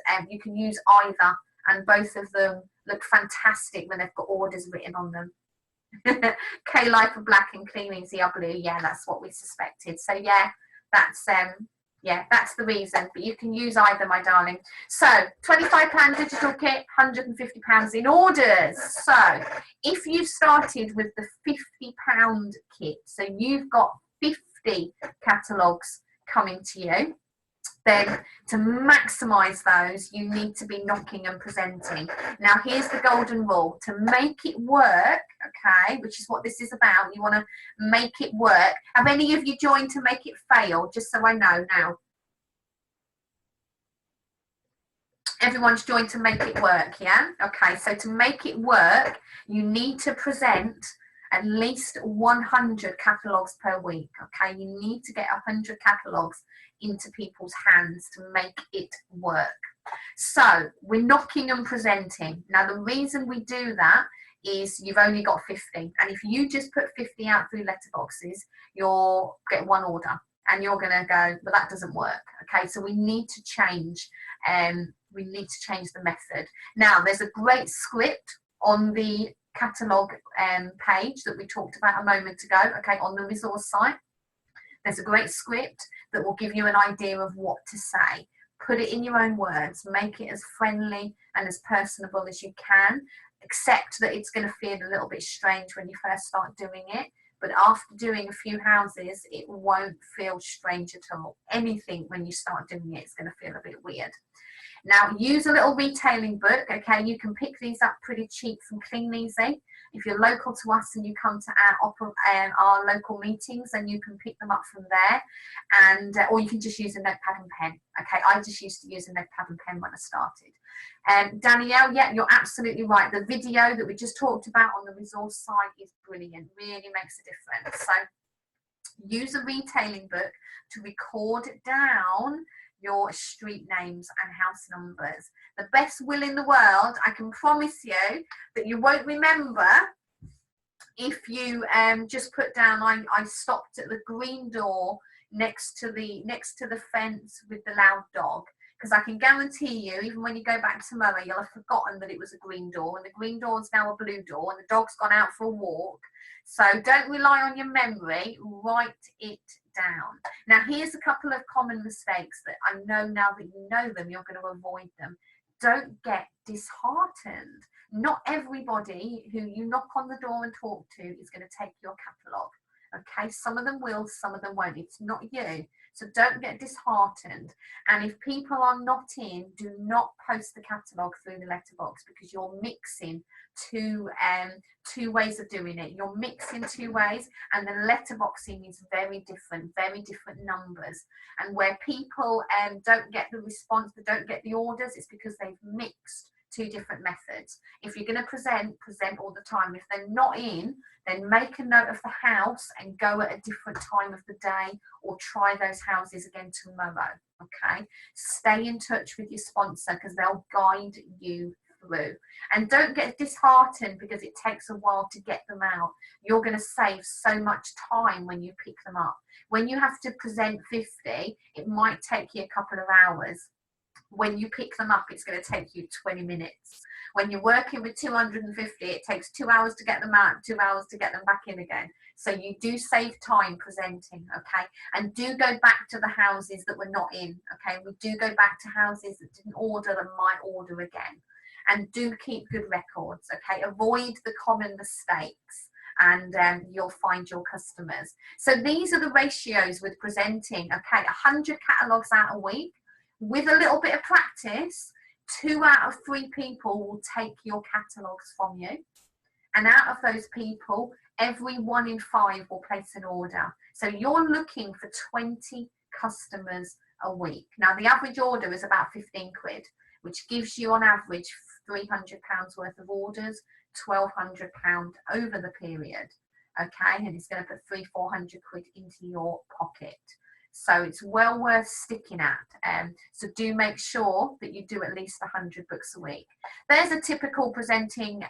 either, and both of them look fantastic when they've got orders written on them. K-Life are black and Clean Easy are blue. Yeah, that's what we suspected. So yeah, that's the reason, but you can use either, my darling. So £25 digital kit, £150 in orders. So if you started with the £50 kit, so you've got 50 catalogues coming to you, then to maximise those, you need to be knocking and presenting. Now, here's the golden rule. To make it work, okay, which is what this is about, you want to make it work. Have any of you joined to make it fail? Just so I know now. Everyone's joined to make it work, yeah? Okay, so to make it work, you need to present at least 100 catalogues per week, okay? You need to get 100 catalogues into people's hands to make it work. So we're knocking and presenting. Now, the reason we do that is you've only got 50. And if you just put 50 out through letterboxes, you'll get 1 order. And you're going to go, well, that doesn't work, okay? So we need to change. We need to change the method. Now, there's a great script on the catalogue page that we talked about a moment ago, okay, on the resource site. There's a great script that will give you an idea of what to say. Put it in your own words, make it as friendly and as personable as you can. Accept that it's going to feel a little bit strange when you first start doing it, but after doing a few houses, it won't feel strange at all. Anything when you start doing it, it's going to feel a bit weird. Now, use a little retailing book, okay? You can pick these up pretty cheap from Clean Easy. If you're local to us and you come to our local meetings, then you can pick them up from there, and or you can just use a notepad and pen. Okay, I just used to use a notepad and pen when I started. Danielle, yeah, you're absolutely right. The video that we just talked about on the resource site is brilliant, really makes a difference. So use a retailing book to record down your street names and house numbers. The best will in the world, I can promise you that you won't remember if you just put down, I stopped at the green door next to the fence with the loud dog, because I can guarantee you, even when you go back tomorrow, you'll have forgotten that it was a green door, and the green door is now a blue door, and the dog's gone out for a walk. So don't rely on your memory, write it down. Now, here's a couple of common mistakes that I know now that you know them, you're going to avoid them. don't get disheartened. Not everybody who you knock on the door and talk to is going to take your catalogue. Okay, some of them will, some of them won't. It's not you. So don't get disheartened. And if people are not in, do not post the catalogue through the letterbox, because you're mixing two ways of doing it. You're mixing two ways, and the letterboxing is very different numbers. And where people don't get the response, they don't get the orders, it's because they've mixed two different methods. If you're going to present all the time. If they're not in, then make a note of the house and go at a different time of the day, or try those houses again tomorrow. Okay, stay in touch with your sponsor, because they'll guide you through. And don't get disheartened because it takes a while to get them out. You're going to save so much time when you pick them up. When you have to present 50, it might take you a couple of hours. When you pick them up, it's going to take you 20 minutes. When you're working with 250, it takes 2 hours to get them out, 2 hours to get them back in again. So you do save time presenting, okay? And do go back to the houses that were not in, okay? We do go back to houses that didn't order and might order again. And do keep good records, okay? Avoid the common mistakes, and you'll find your customers. So these are the ratios with presenting, okay? 100 catalogues out a week. With a little bit of practice, 2 out of 3 people will take your catalogues from you. And out of those people, every 1 in 5 will place an order. So you're looking for 20 customers a week. Now, the average order is about 15 quid, which gives you on average £300 worth of orders, £1,200 over the period. Okay, and it's going to put 300-400 quid into your pocket. So it's well worth sticking at. So do make sure that you do at least 100 books a week. There's a typical presenting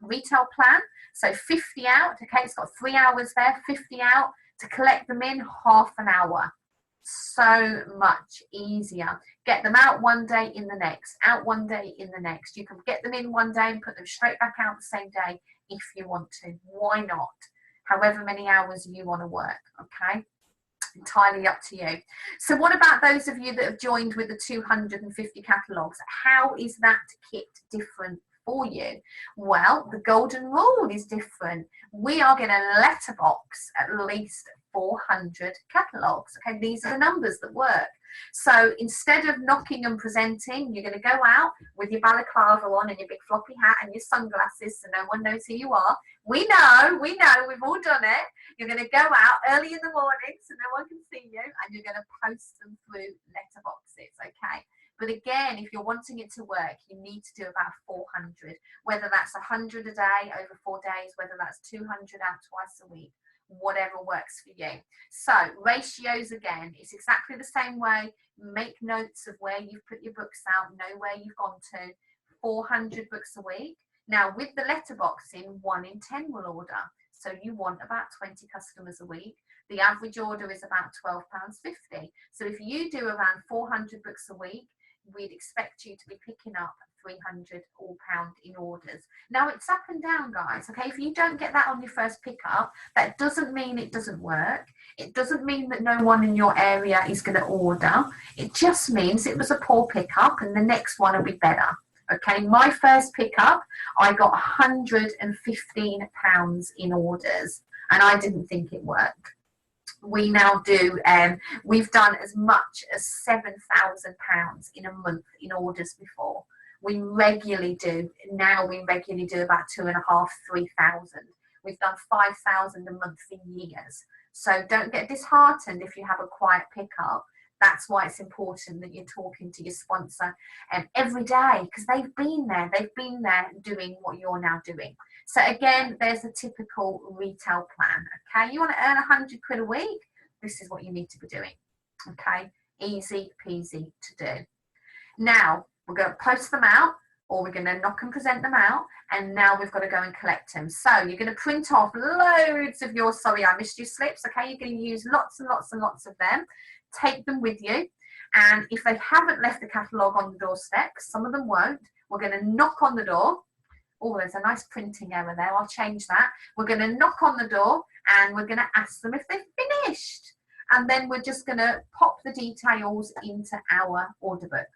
retail plan. So 50 out, okay, it's got 3 hours there, 50 out. To collect them in, half an hour. So much easier. Get them out one day, in the next, out one day, in the next. You can get them in one day and put them straight back out the same day if you want to. Why not? However many hours you want to work, okay? Entirely up to you. So what about those of you that have joined with the 250 catalogues? How is that kit different for you? Well, the golden rule is different. We are going to letterbox at least 400 catalogues. Okay, these are the numbers that work. So instead of knocking and presenting, you're going to go out with your balaclava on and your big floppy hat and your sunglasses so no one knows who you are. We know, we've all done it. You're going to go out early in the morning so no one can see you, and you're going to post them through letterboxes, okay? But again, if you're wanting it to work, you need to do about 400, whether that's 100 a day over 4 days, whether that's 200 out twice a week, whatever works for you. So ratios, again, it's exactly the same way. Make notes of where you've put your books out, know where you've gone to. 400 books a week. Now with the letterboxing, 1 in 10 will order. So you want about 20 customers a week. The average order is about £12.50. So if you do around 400 books a week, we'd expect you to be picking up £300 in orders. Now it's up and down, guys, okay? If you don't get that on your first pickup, that doesn't mean it doesn't work. It doesn't mean that no one in your area is going to order. It just means it was a poor pickup and the next one will be better. Okay, my first pickup, I got £115 in orders, and I didn't think it worked. We now do, we've done as much as £7,000 in a month in orders before. We regularly do, now we regularly do about 2,500, 3,000. We've done 5,000 a month for years. So don't get disheartened if you have a quiet pickup. That's why it's important that you're talking to your sponsor every day, because they've been there doing what you're now doing. So again, there's a typical retail plan. Okay, you want to earn 100 quid a week, this is what you need to be doing. Okay, easy peasy to do. Now we're going to post them out, or we're going to knock and present them out, and now we've got to go and collect them. So you're going to print off loads of your sorry I missed you slips. Okay, you're going to use lots and lots and lots of them. Take them with you, and if they haven't left the catalogue on the doorstep, some of them won't, we're going to knock on the door. Oh, there's a nice printing error there, I'll change that. We're going to knock on the door and we're going to ask them if they've finished, and then we're just going to pop the details into our order book.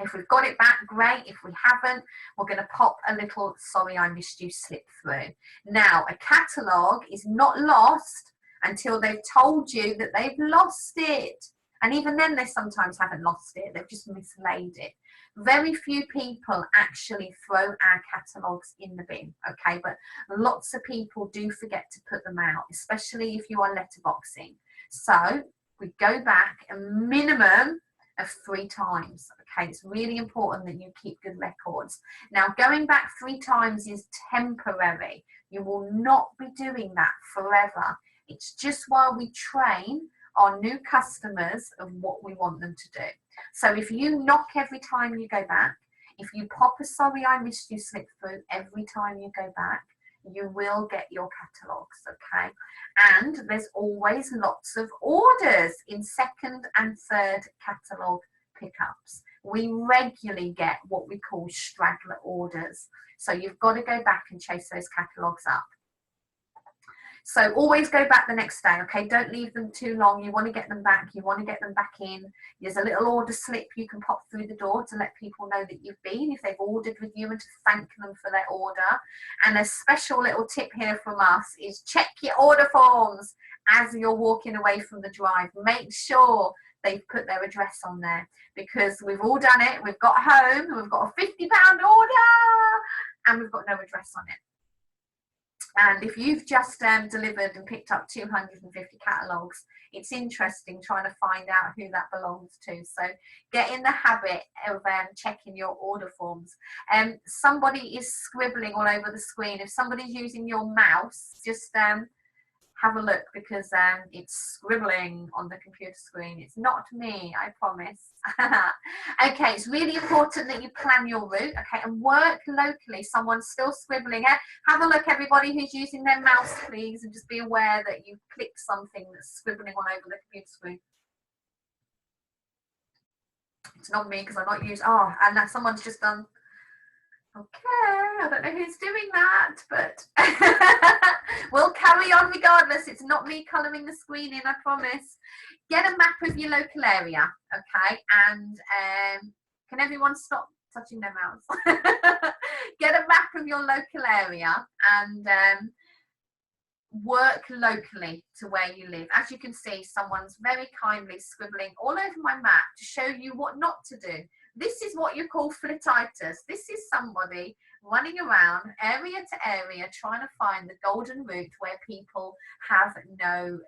If we've got it back, great. If we haven't, we're going to pop a little sorry I missed you slip through. Now, a catalogue is not lost until they've told you that they've lost it. And even then, they sometimes haven't lost it. They've just mislaid it. Very few people actually throw our catalogues in the bin, okay? But lots of people do forget to put them out, especially if you are letterboxing. So we go back a minimum of 3 times. Okay, it's really important that you keep good records. Now, going back 3 times is temporary. You will not be doing that forever. It's just while we train our new customers of what we want them to do. So if you knock every time you go back, if you pop a sorry I missed you slip through every time you go back, you will get your catalogues, okay? And there's always lots of orders in 2nd and 3rd catalogue pickups. We regularly get what we call straggler orders. So you've got to go back and chase those catalogues up. So always go back the next day, okay? Don't leave them too long. You want to get them back. You want to get them back in. There's a little order slip you can pop through the door to let people know that you've been, if they've ordered with you, and to thank them for their order. And a special little tip here from us is check your order forms as you're walking away from the drive. Make sure they've put their address on there, because we've all done it. We've got home and we've got a £50 order and we've got no address on it. And if you've just delivered and picked up 250 catalogues, it's interesting trying to find out who that belongs to. So get in the habit of checking your order forms. Somebody is scribbling all over the screen. If somebody's using your mouse, just have a look, because it's scribbling on the computer screen. It's not me, I promise. Okay, it's really important that you plan your route, okay, and work locally. Someone's still scribbling. Have a look, everybody who's using their mouse, please, and just be aware that you clicked something that's scribbling all over the computer screen. It's not me, because I'm not using, oh, and that someone's just done. Okay, I don't know who's doing that, but we'll carry on regardless. It's not me colouring the screen in, I promise. Get a map of your local area, okay? And can everyone stop touching their mouths? Get a map of your local area and work locally to where you live. As you can see, someone's very kindly scribbling all over my map to show you what not to do. This is what you call flititis. This is somebody running around area to area trying to find the golden route where people have no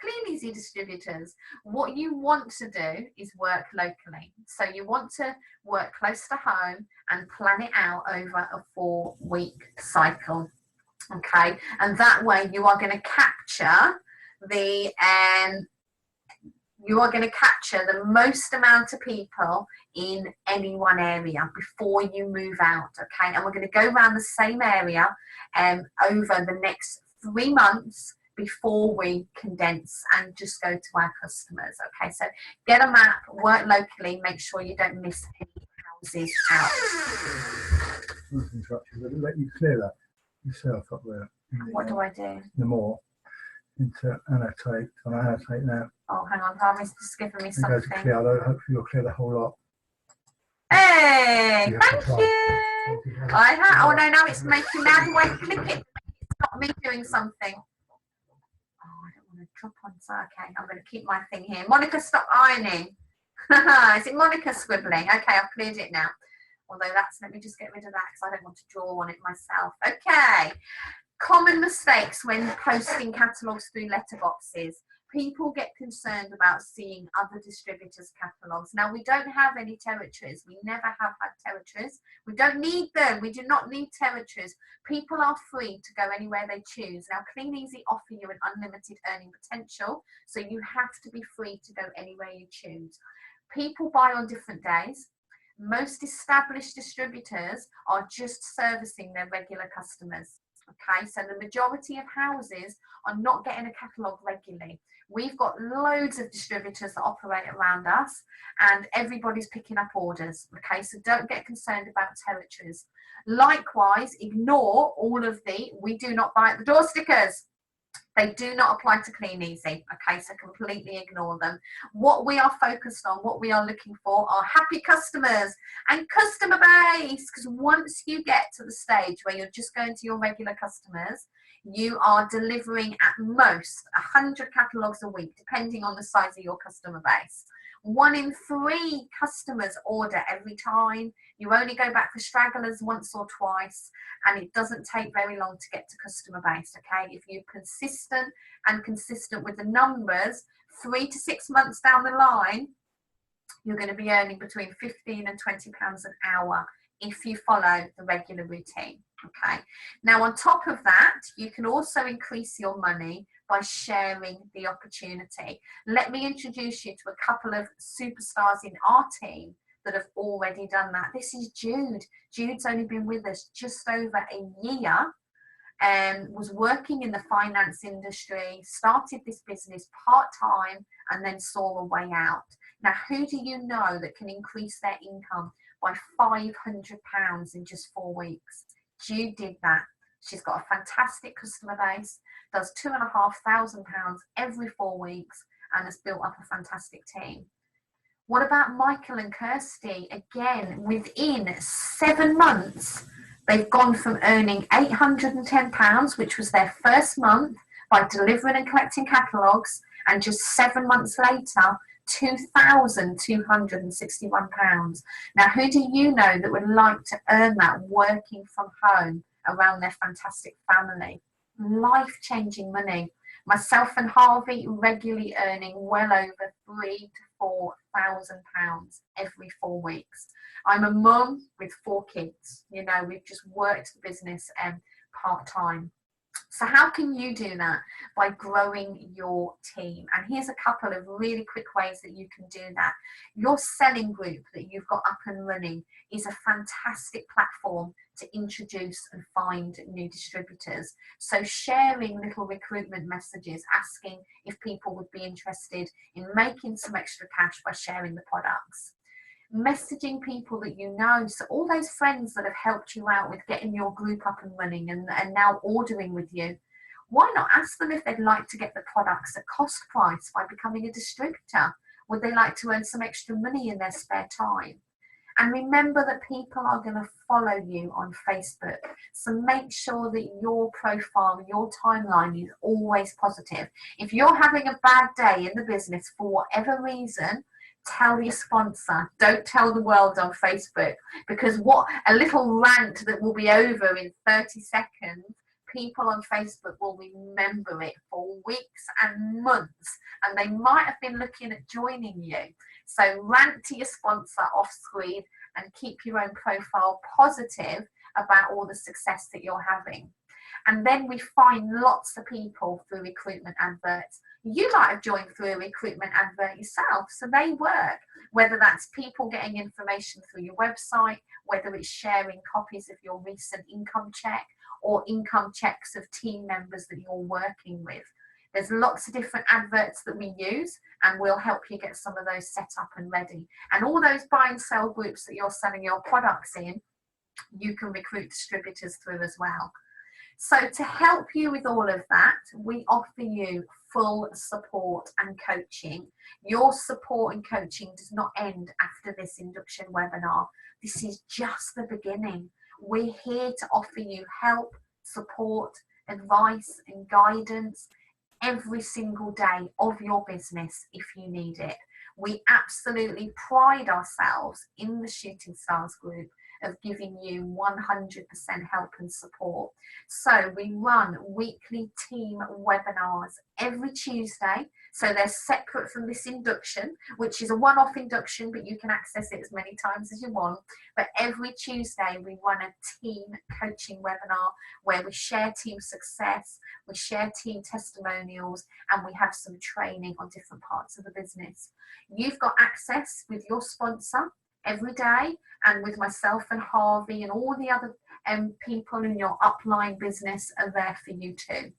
clean easy distributors. What you want to do is work locally. So you want to work close to home and plan it out over a 4-week cycle. Okay, and that way you are going to capture the most amount of people in any one area before you move out, okay? And we're going to go around the same area over the next 3 months before we condense and just go to our customers, okay? So get a map, work locally, make sure you don't miss any houses out. Let you clear that yourself up there. What do I do? The more into annotate. And I annotate now. Oh, hang on, Tommy's just giving me something. Clear, hopefully you'll clear the whole lot. Hey, thank you. I have. Oh no, now it's making. Now do I click it? It's not me doing something. Oh, I don't want to drop on. So okay, I'm going to keep my thing here. Monica, stop ironing. Is it Monica scribbling? Okay, I've cleared it now. Although that's, let me just get rid of that because I don't want to draw on it myself. Okay. Common mistakes when posting catalogues through letterboxes. People get concerned about seeing other distributors' catalogues. Now, we don't have any territories. We never have had territories. We don't need them. We do not need territories. People are free to go anywhere they choose. Now, Clean Easy offer you an unlimited earning potential, so you have to be free to go anywhere you choose. People buy on different days. Most established distributors are just servicing their regular customers. Okay, so the majority of houses are not getting a catalogue regularly. We've got loads of distributors that operate around us and everybody's picking up orders. Okay, so don't get concerned about territories. Likewise, ignore all of the "we do not buy at the door" stickers. They do not apply to Clean Easy, okay, so completely ignore them. What we are focused on, what we are looking for are happy customers and customer base, because once you get to the stage where you're just going to your regular customers, you are delivering at most 100 catalogues a week, depending on the size of your customer base. 1 in 3 customers order every time. You only go back for stragglers once or twice, and it doesn't take very long to get to customer base, okay? If you're consistent with the numbers, 3 to 6 months down the line, you're going to be earning between £15 and £20 an hour if you follow the regular routine, okay? Now, on top of that, you can also increase your money by sharing the opportunity. Let me introduce you to a couple of superstars in our team that have already done that. This is Jude. Jude's only been with us just over a year and was working in the finance industry, started this business part-time and then saw a way out. Now, who do you know that can increase their income by £500 in just 4 weeks? Jude did that. She's got a fantastic customer base, does £2,500 every 4 weeks, and has built up a fantastic team. What about Michael and Kirsty? Again, within 7 months, they've gone from earning £810, which was their first month, by delivering and collecting catalogues, and just 7 months later, £2,261. Now, who do you know that would like to earn that working from home around their fantastic family? Life-changing money. Myself and Harvey regularly earning well over £3,000 to £4,000 every 4 weeks. I'm a mum with 4 kids. You know, we've just worked the business part-time. So how can you do that? By growing your team. And here's a couple of really quick ways that you can do that. Your selling group that you've got up and running is a fantastic platform to introduce and find new distributors. So sharing little recruitment messages, asking if people would be interested in making some extra cash by sharing the products. Messaging people that you know, so all those friends that have helped you out with getting your group up and running and now ordering with you, why not ask them if they'd like to get the products at cost price by becoming a distributor? Would they like to earn some extra money in their spare time? And remember that people are going to follow you on Facebook. So make sure that your profile, your timeline is always positive. If you're having a bad day in the business for whatever reason, tell your sponsor. Don't tell the world on Facebook, because what a little rant that will be over in 30 seconds, people on Facebook will remember it for weeks and months, and they might have been looking at joining you. So rant to your sponsor off screen and keep your own profile positive about all the success that you're having. And then we find lots of people through recruitment adverts. You might have joined through a recruitment advert yourself, so they work. Whether that's people getting information through your website, whether it's sharing copies of your recent income check or income checks of team members that you're working with. There's lots of different adverts that we use, and we'll help you get some of those set up and ready. And all those buy and sell groups that you're selling your products in, you can recruit distributors through as well. So to help you with all of that, we offer you full support and coaching. Your support and coaching does not end after this induction webinar. This is just the beginning. We're here to offer you help, support, advice and guidance every single day of your business if you need it. We absolutely pride ourselves in the Shooting Stars group of giving you 100% help and support. So we run weekly team webinars every Tuesday. So they're separate from this induction, which is a one-off induction, but you can access it as many times as you want. But every Tuesday we run a team coaching webinar where we share team success, we share team testimonials, and we have some training on different parts of the business. You've got access with your sponsor every day, and with myself and Harvey and all the other people in your upline business are there for you too.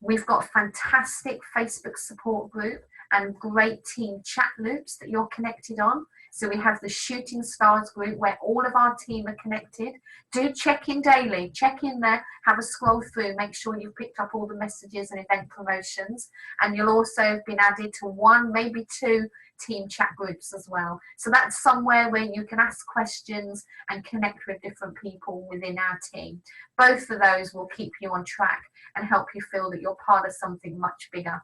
We've got a fantastic Facebook support group and great team chat loops that you're connected on. So we have the Shooting Stars group where all of our team are connected. Do check in daily, check in there, have a scroll through, make sure you've picked up all the messages and event promotions. And you'll also have been added to 1, maybe 2 team chat groups as well. So that's somewhere where you can ask questions and connect with different people within our team. Both of those will keep you on track and help you feel that you're part of something much bigger.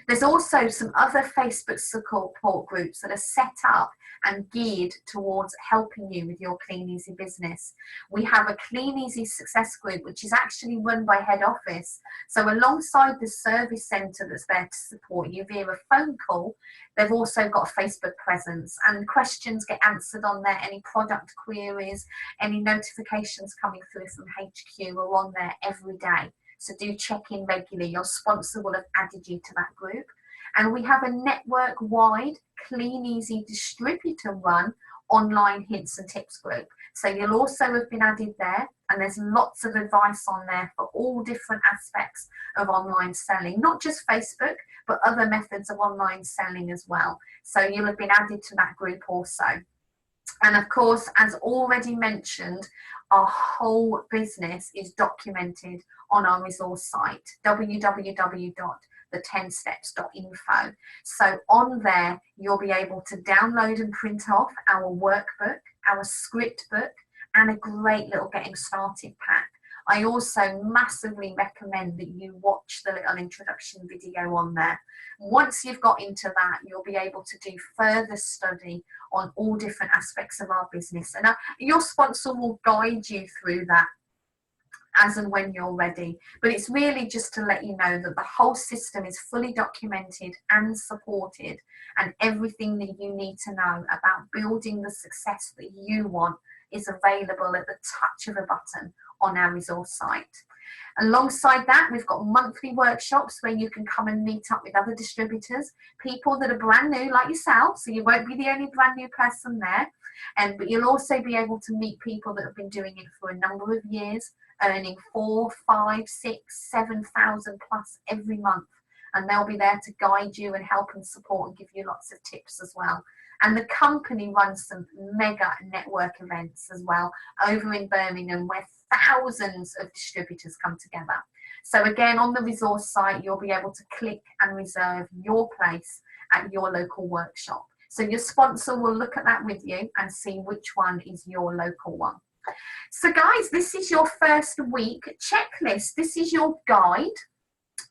There's also some other Facebook support groups that are set up and geared towards helping you with your Clean Easy business. We have a Clean Easy Success group, which is actually run by head office. So alongside the service centre that's there to support you via a phone call, they've also got a Facebook presence, and questions get answered on there. Any product queries, any notifications coming through from HQ are on there every day. So do check in regularly. Your sponsor will have added you to that group. And we have a network-wide Clean Easy Distributor run online hints and tips group. So you'll also have been added there, and there's lots of advice on there for all different aspects of online selling, not just Facebook, but other methods of online selling as well. So you'll have been added to that group also. And of course, as already mentioned, our whole business is documented on our resource site, www.the10steps.info. So on there, you'll be able to download and print off our workbook, our script book, and a great little getting started pack. I also massively recommend that you watch the little introduction video on there. Once you've got into that, you'll be able to do further study on all different aspects of our business. And your sponsor will guide you through that as and when you're ready. But it's really just to let you know that the whole system is fully documented and supported, and everything that you need to know about building the success that you want is available at the touch of a button on our resource site. Alongside that, we've got monthly workshops where you can come and meet up with other distributors, people that are brand new like yourself, so you won't be the only brand new person there, but you'll also be able to meet people that have been doing it for a number of years, earning 4, 5, 6, 7,000 plus every month, and they'll be there to guide you and help and support and give you lots of tips as well. And the company runs some mega network events as well over in Birmingham where thousands of distributors come together. So again, on the resource site, you'll be able to click and reserve your place at your local workshop. So your sponsor will look at that with you and see which one is your local one. So guys, this is your first week checklist. This is your guide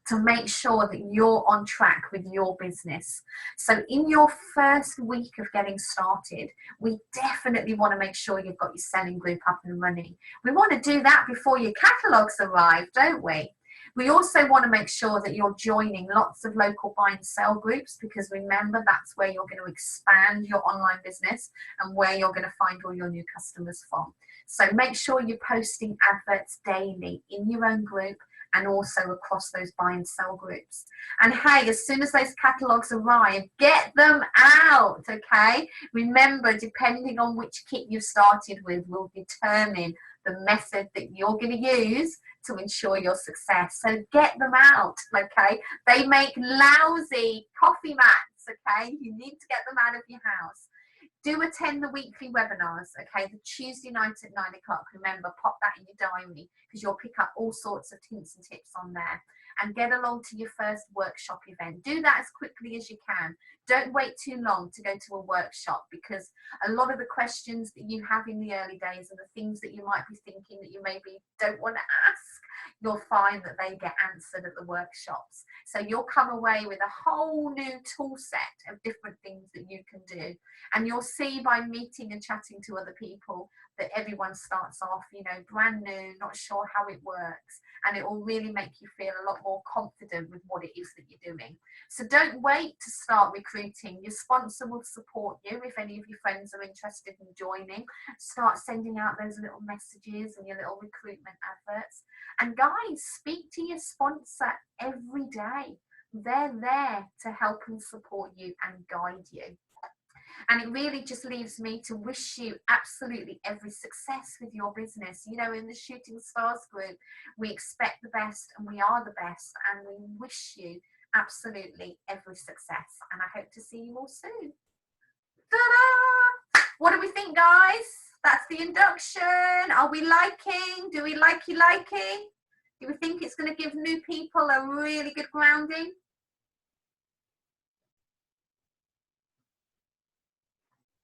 to make sure that you're on track with your business. So in your first week of getting started, we definitely want to make sure you've got your selling group up and running. We want to do that before your catalogs arrive, don't we? We also want to make sure that you're joining lots of local buy and sell groups, because remember, that's where you're going to expand your online business and where you're going to find all your new customers from. So make sure you're posting adverts daily in your own group and also across those buy and sell groups. And hey, as soon as those catalogs arrive, get them out, okay? Remember, depending on which kit you started with will determine the method that you're going to use to ensure your success. So get them out, okay? They make lousy coffee mats, okay? You need to get them out of your house. Do attend the weekly webinars, okay? The Tuesday night at 9 o'clock. Remember, pop that in your diary, because you'll pick up all sorts of hints and tips on there. And get along to your first workshop event. Do that as quickly as you can. Don't wait too long to go to a workshop, because a lot of the questions that you have in the early days and the things that you might be thinking that you maybe don't want to ask, you'll find that they get answered at the workshops. So you'll come away with a whole new tool set of different things that you can do. And you'll see by meeting and chatting to other people that everyone starts off, you know, brand new, not sure how it works. And it will really make you feel a lot more confident with what it is that you're doing. So don't wait to start recruiting. Your sponsor will support you if any of your friends are interested in joining. Start sending out those little messages and your little recruitment adverts. And guys, speak to your sponsor every day. They're there to help and support you and guide you. And it really just leaves me to wish you absolutely every success with your business. You know, in the Shooting Stars group, we expect the best and we are the best, and we wish you absolutely every success. And I hope to see you all soon. Ta-da! What do we think, guys? That's the induction. Are we liking? Do we likey? Do we think it's going to give new people a really good grounding?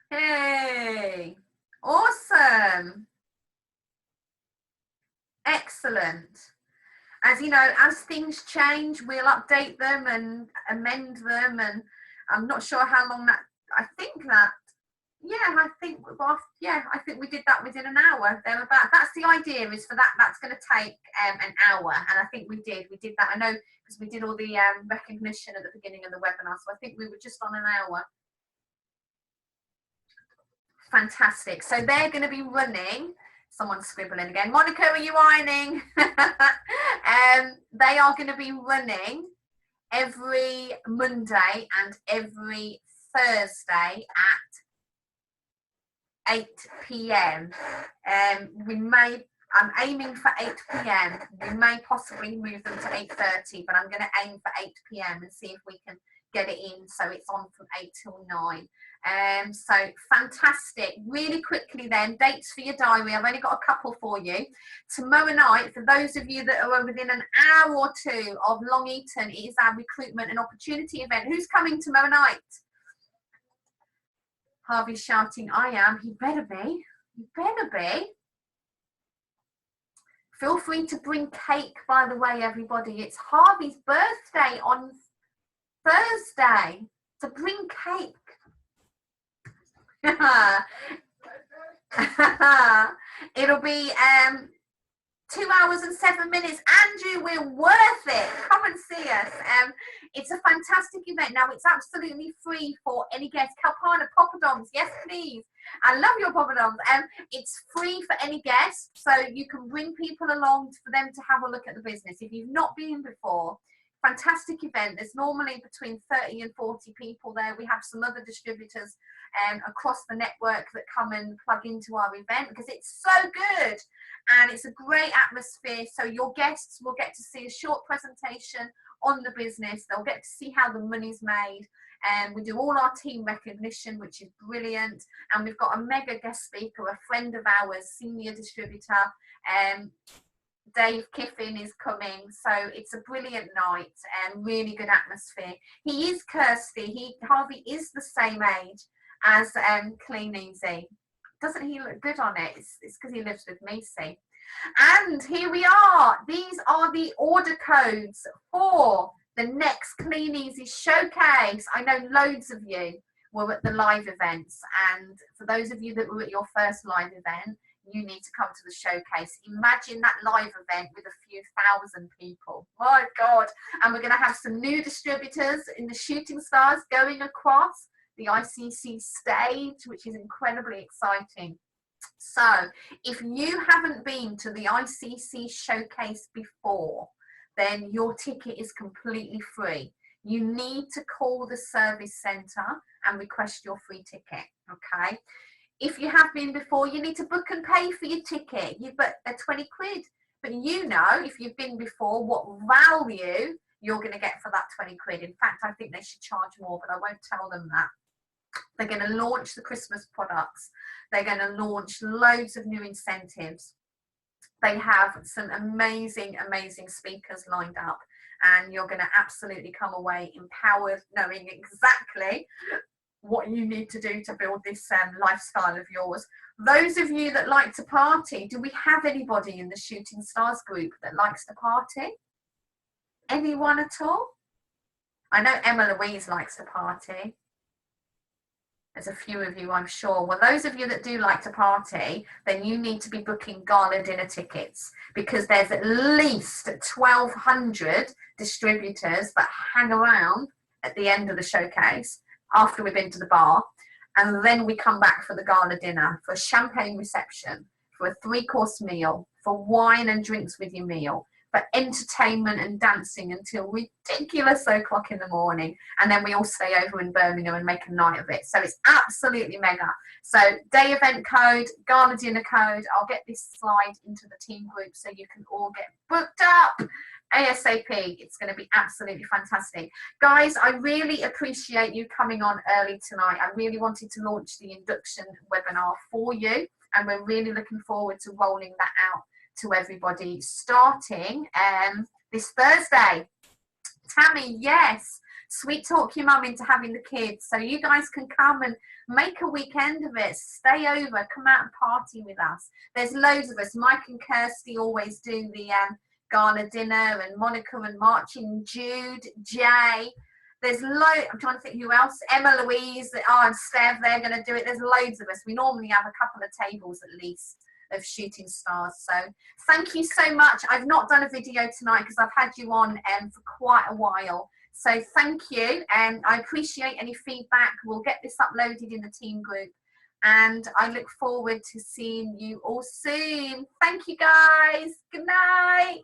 Hey, awesome. Excellent. As you know, as things change, we'll update them and amend them, and I'm not sure how long that, I think we did that within an hour. That's the idea, is for that's going to take an hour, and I think we did that. I know, because we did all the recognition at the beginning of the webinar, so I think we were just on an hour. Fantastic. So they're going to be running. Someone's scribbling again. Monica, are you ironing? They are going to be running every Monday and every Thursday at 8 p.m. I'm aiming for 8 p.m. We may possibly move them to 8:30, but I'm going to aim for 8 p.m. and see if we can get it in so it's on from 8 till 9. So fantastic. Really quickly then, dates for your diary. I've only got a couple for you. Tomorrow night, for those of you that are within an hour or two of Long Eaton, it is our recruitment and opportunity event. Who's coming tomorrow night? Harvey's shouting, I am. He better be. He better be. Feel free to bring cake, by the way, everybody. It's Harvey's birthday on Thursday. So bring cake. It'll be 2 hours and 7 minutes. Andrew, we're worth it. Come and see us. It's a fantastic event. Now, it's absolutely free for any guest. Kalpana, poppadoms, yes, please. I love your poppadoms. It's free for any guest, so you can bring people along for them to have a look at the business. If you've not been before, fantastic event. There's normally between 30 and 40 people there. We have some other distributors across the network that come and plug into our event because it's so good and it's a great atmosphere. So your guests will get to see a short presentation on the business. They'll get to see how the money's made, and we do all our team recognition, which is brilliant. And we've got a mega guest speaker, a friend of ours, senior distributor, Dave Kiffin is coming, so it's a brilliant night and really good atmosphere. He is Kirsty. Harvey is the same age as Clean Easy. Doesn't he look good on it? It's because he lives with me, see. And here we are. These are the order codes for the next Clean Easy showcase. I know loads of you were at the live events, and for those of you that were at your first live event, you need to come to the showcase. Imagine that live event with a few thousand people. My God. And we're going to have some new distributors in the Shooting Stars going across the ICC stage, which is incredibly exciting. So if you haven't been to the ICC showcase before, then your ticket is completely free. You need to call the service centre and request your free ticket, okay? If you have been before, you need to book and pay for your ticket. You've got 20 quid. But you know, if you've been before, what value you're going to get for that 20 quid. In fact, I think they should charge more, but I won't tell them that. They're going to launch the Christmas products. They're going to launch loads of new incentives. They have some amazing, amazing speakers lined up. And you're going to absolutely come away empowered, knowing exactly what you need to do to build this lifestyle of yours. Those of you that like to party, do we have anybody in the Shooting Stars group that likes to party? Anyone at all? I know Emma Louise likes to party. There's a few of you, I'm sure. Well, those of you that do like to party, then you need to be booking gala dinner tickets, because there's at least 1,200 distributors that hang around at the end of the showcase after we've been to the bar, and then we come back for the gala dinner, for a champagne reception, for a 3-course meal, for wine and drinks with your meal, for entertainment and dancing until ridiculous o'clock in the morning, and then we all stay over in Birmingham and make a night of it. So it's absolutely mega. So day event code, gala dinner code. I'll get this slide into the team group so you can all get booked up ASAP. It's going to be absolutely fantastic. Guys, I really appreciate you coming on early tonight. I really wanted to launch the induction webinar for you, and we're really looking forward to rolling that out to everybody starting this Thursday. Tammy, yes. Sweet talk your mum into having the kids, so you guys can come and make a weekend of it. Stay over, come out and party with us. There's loads of us. Mike and Kirsty always do the gala dinner, and Monica and Marching Jude, Jay. There's I'm trying to think who else. Emma Louise, and Steph, they're going to do it. There's loads of us. We normally have a couple of tables at least of shooting stars. So thank you so much. I've not done a video tonight because I've had you on for quite a while. So thank you, and I appreciate any feedback. We'll get this uploaded in the team group, and I look forward to seeing you all soon. Thank you, guys. Good night.